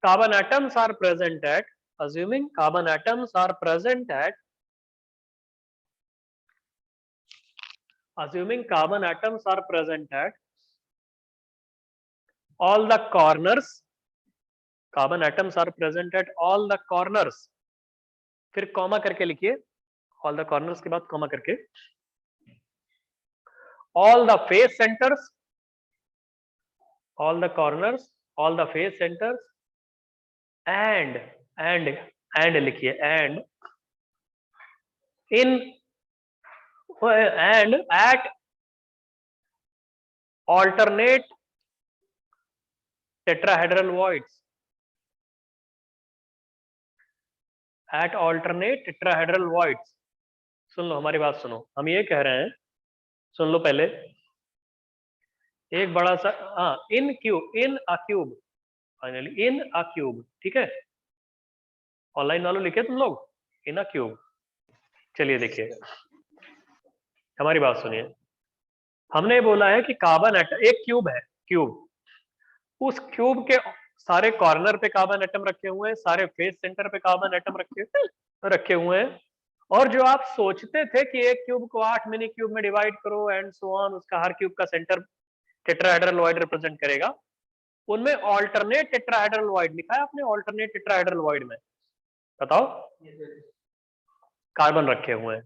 carbon atoms are present at assuming carbon atoms are present at all the corners, carbon atoms are present at all the corners, फिर comma करके लिखिए, all the corners के बाद comma करके, all the face centers, all the corners, all the face centers, and लिखिए, and in and at alternate tetrahedral voids, at alternate tetrahedral voids. सुन लो हमारी बात सुनो, हम ये कह रहे हैं, सुन लो पहले, एक बड़ा सा in a cube, finally in a cube, ठीक है, ऑनलाइन वालों लिखे तुम लोग, इन अ क्यूब। चलिए देखिए, हमारी बात सुनिए, हमने बोला है कि कार्बन एटम एक क्यूब है, क्यूब, उस क्यूब के सारे कॉर्नर पे कार्बन एटम रखे हुए हैं, सारे फेस सेंटर पे कार्बन एटम रखे हुए हैं, और जो आप सोचते थे कि एक क्यूब को 8 मिनी क्यूब में डिवाइड करो एंड सो ऑन, उसका हर क्यूब का सेंटर टेट्राहेड्रल वॉइड रिप्रेजेंट करेगा, उनमें ऑल्टरनेट टेट्राहेड्रल वॉइड लिखा है आपने, ऑल्टरनेट टेट्राहेड्रल वॉइड में बताओ कार्बन रखे हुए हैं,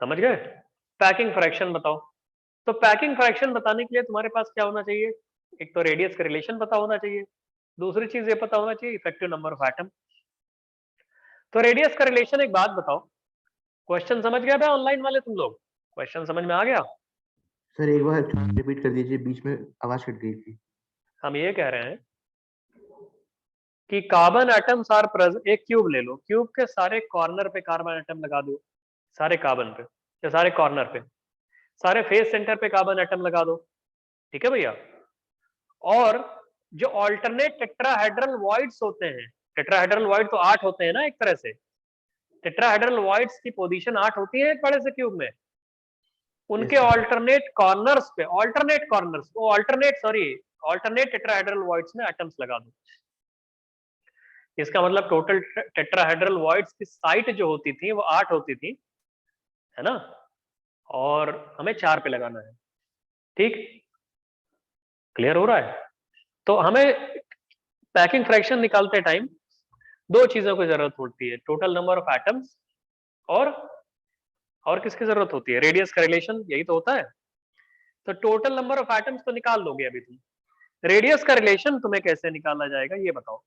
समझ गए? पैकिंग फ्रैक्शन बताओ। तो पैकिंग फ्रैक्शन बताने के लिए तुम्हारे पास क्या होना चाहिए? एक तो रेडियस का रिलेशन पता होना चाहिए, दूसरी चीज ये पता होना चाहिए इफेक्टिव नंबर ऑफ एटम। तो रेडियस का रिलेशन एक बात बताओ, क्वेश्चन समझ गया था ऑनलाइन वाले तुम लोग? क्वेश्चन समझ में आ गया? सर एक बार रिपीट कर दीजिए, बीच में आवाज कट गई थी। हम ये कह रहे हैं कि कार्बन एटम्स आर प्रेजेंट, एक क्यूब ले लो, क्यूब के सारे कॉर्नर पे कार्बन एटम लगा दो, सारे कार्बन पे या सारे कॉर्नर पे, सारे फेस सेंटर पे कार्बन एटम लगा दो, ठीक है भैया? और जो ऑल्टरनेट टेट्राहेड्रल वॉइड्स होते हैं, टेट्राहेड्रल वॉइड तो 8 होते हैं ना एक तरह से, टेट्राहेड्रल वॉइड्स की पोजीशन 8 होती है एक बड़े से क्यूब में, उनके ऑल्टरनेट कॉर्नर्स पे, ऑल्टरनेट कॉर्नर्स को ऑल्टरनेट टेट्राहेड्रल वॉइड्स में एटम्स लगा दो। इसका मतलब टोटल टेट्राहेड्रल वॉइड्स की साइट जो होती थी वो 8 होती थी, है ना, और हमें 4 पे लगाना है, ठीक? क्लियर हो रहा है? तो हमें पैकिंग फ्रैक्शन निकालते टाइम दो चीजों की जरूरत होती है, टोटल नंबर ऑफ एटम्स और किसकी जरूरत होती है? रेडियस का रिलेशन, यही तो होता है। तो टोटल नंबर ऑफ एटम्स तो निकाल लोगे अभी तुम, रेडियस का रिलेशन तुम्हें कैसे निकाला जाएगा ये बताओ।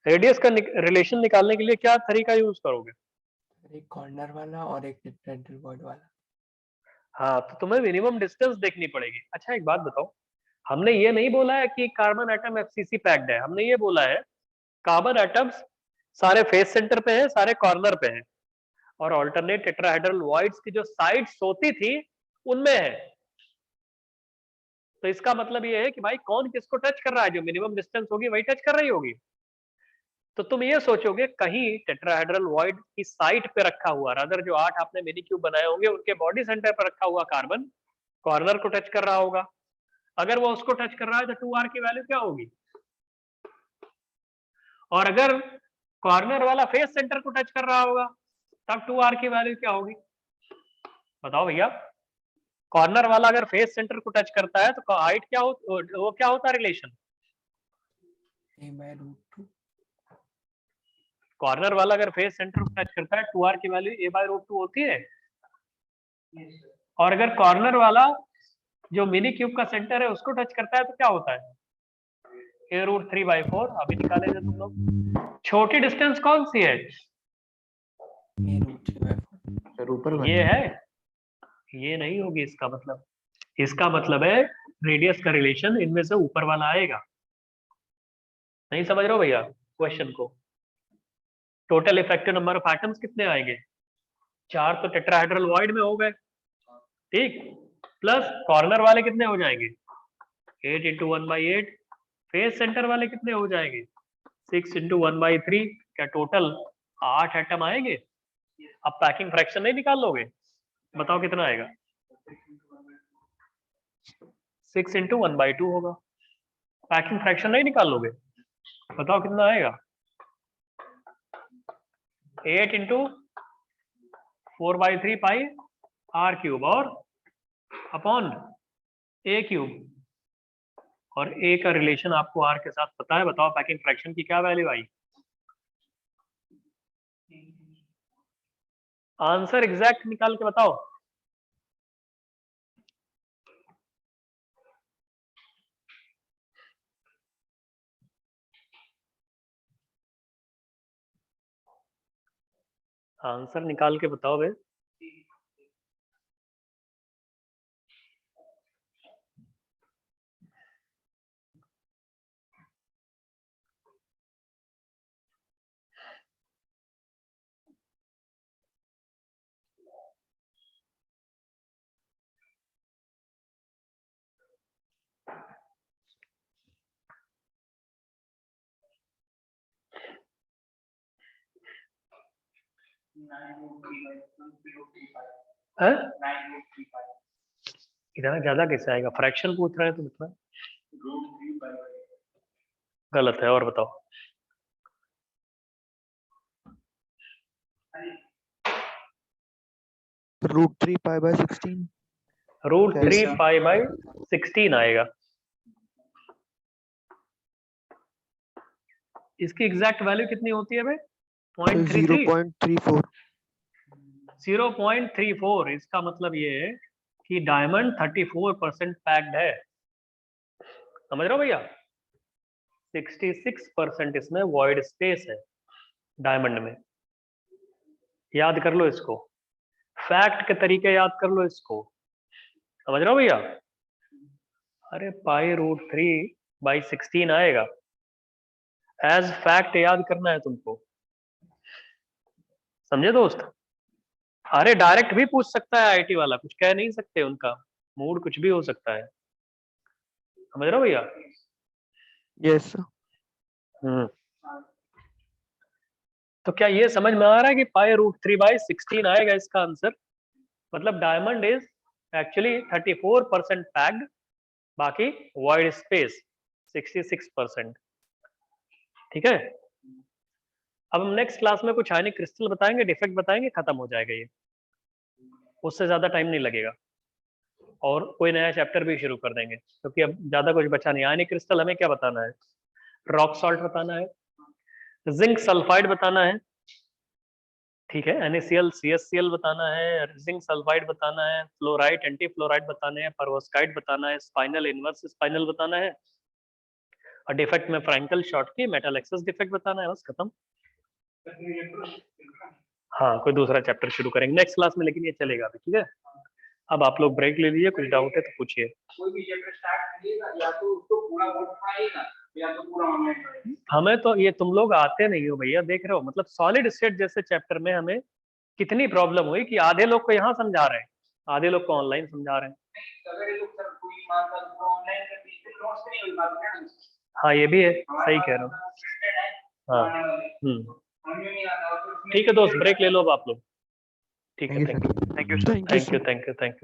रेडियस का रिलेशन निकालने के लिए क्या तरीका यूज करोगे? एक कॉर्नर वाला और एक टेट्राहेड्रल वॉइड वाला। हाँ, तो तुम्हें मिनिमम डिस्टेंस देखनी पड़ेगी। अच्छा एक बात बताओ, हमने ये नहीं बोला है कि कार्बन एटम एफसीसी पैक्ड है, हमने ये बोला है कार्बन एटम्स सारे फेस सेंटर पे हैं, सारे कॉर्नर पे हैं, और ऑल्टरनेट टेट्राहेड्रल वॉइड्स की जो साइड्स होती थी उनमें है। तो इसका मतलब ये है कि भाई कौन किसको टच कर रहा है, जो मिनिमम डिस्टेंस होगी वही टच कर रही होगी। तो तुम ये सोचोगे कहीं टेट्राहेड्रल वॉइड की साइट पे रखा हुआ, रादर जो 8 आपने मिनी क्यूब बनाए होंगे उनके बॉडी सेंटर पर रखा हुआ कार्बन कॉर्नर को टच कर रहा होगा। अगर वो उसको टच कर रहा है तो 2r की वैल्यू क्या होगी? और अगर कॉर्नर वाला फेस सेंटर को टच कर रहा होगा तब 2r की वैल्यू क्या होगी? बताओ भैया। कॉर्नर वाला अगर फेस सेंटर को टच करता है तो हाइट क्या वो क्या होता है रिलेशन? a/√2। कॉर्नर वाला अगर फेस सेंटर को टच करता है 2r की वैल्यू a/√2 होती है। और अगर कॉर्नर वाला जो मिनी क्यूब का सेंटर है उसको टच करता है तो क्या होता है? a√3/4। अभी निकाले थे तुम लोग। छोटी डिस्टेंस कौन सी है? सर ऊपर ये है, ये नहीं होगी इसका मतलब। इसका मतलब है रेडियस का रिलेशन इनमें से ऊपर वाला आएगा। नहीं समझ रहे हो भैया क्वेश्चन को? Total effective number of atoms कितने आएंगे? 4 तो टेट्राहेड्रल वॉइड में हो गए, ठीक, प्लस कॉर्नर वाले कितने हो जाएंगे? 8 × 1/8। फेस सेंटर वाले कितने हो जाएंगे? 6 × 1/3। क्या टोटल 8 एटम आएंगे? अब पैकिंग फ्रैक्शन नहीं निकाल लोगे? बताओ कितना आएगा? 6 × 1/2 होगा। पैकिंग फ्रैक्शन नहीं निकाल लोगे? बताओ कितना आएगा? 8 × 4/3 पाई आर क्यूब और अपॉन ए क्यूब, और ए का रिलेशन आपको आर के साथ पता है। बताओ पैकिंग फ्रैक्शन की क्या वैल्यू आई? आंसर एग्जैक्ट निकाल के बताओ। आंसर निकाल के बताओ भाई। हैं? इतना ज्यादा कैसे आएगा? फ्रैक्शन पूछ रहे हैं तो इतना गलत है। और बताओ। √3π/16। √3π/16 आएगा। इसकी एग्जैक्ट वैल्यू कितनी होती है भाई? 0.33। 0.34। 0.34। इसका मतलब ये है कि डायमंड 34% पैक्ड है। समझ रहे हो भैया? 66% इसमें वॉइड स्पेस है डायमंड में। याद कर लो इसको, फैक्ट के तरीके याद कर लो इसको। समझ रहे हो भैया? अरे π√3/16 आएगा। एज फैक्ट याद करना है तुमको। समझे दोस्त? अरे डायरेक्ट भी पूछ सकता है आईटी वाला, कुछ कह नहीं सकते, उनका मूड कुछ भी हो सकता है। समझ रहे हो भैया? Yes sir. तो क्या ये समझ में आ रहा है कि π√3/16 आएगा इसका आंसर? मतलब डायमंड इज एक्चुअली 34% पैक्ड, बाकी वॉइड स्पेस 66%। ठीक है। अब हम नेक्स्ट क्लास में कुछ आयनिक क्रिस्टल बताएंगे, डिफेक्ट बताएंगे, खत्म हो जाएगा ये। उससे ज्यादा टाइम नहीं लगेगा। और कोई नया चैप्टर भी शुरू कर देंगे, क्योंकि अब ज्यादा कुछ बचा नहीं। आयनिक क्रिस्टल हमें क्या बताना है? रॉक सॉल्ट बताना है, जिंक सल्फाइड बताना है, ठीक है, NaCl CSCl बताना है, जिंक सल्फाइड बताना है, फ्लोराइड एंटी फ्लोराइड बताने हैं, परवोस्काइड बताना है, स्पाइनल इनवर्स स्पाइनल बताना है, और डिफेक्ट में फ्रैंकल शॉर्ट की मेटल एक्सेस डिफेक्ट बताना है। बस खत्म। हाँ, कोई दूसरा चैप्टर शुरू करेंगे नेक्स्ट क्लास में, लेकिन ये चलेगा अभी। ठीक है, अब आप लोग ब्रेक ले लीजिए, कुछ डाउट है तो पूछिए। कोई भी चैप्टर स्टार्ट करिएगा या तो उसको पूरा बोर्ड पढ़ाइएगा या तो पूरा ऑनलाइन पढ़ाइएगा। हमें तो ये, तुम लोग आते नहीं हो भैया, देख रहे हो? मतलब सॉलिड स्टेट जैसे चैप्टर में हमें कितनी प्रॉब्लम हुई कि आधे लोग को यहाँ समझा रहे हैं, आधे लोग को ऑनलाइन समझा रहे हैं। अगर ये लोग सर कोई मानता तो ऑनलाइन कर दीजिए, नोट्स नहीं हो पाता है। हाँ ये भी है, सही कह रहे हो। हाँ ठीक है दोस्त, ब्रेक ले लो अब आप लोग। ठीक है, Thank you, thank sir. You, thank you thank you thank you, thank you, thank you.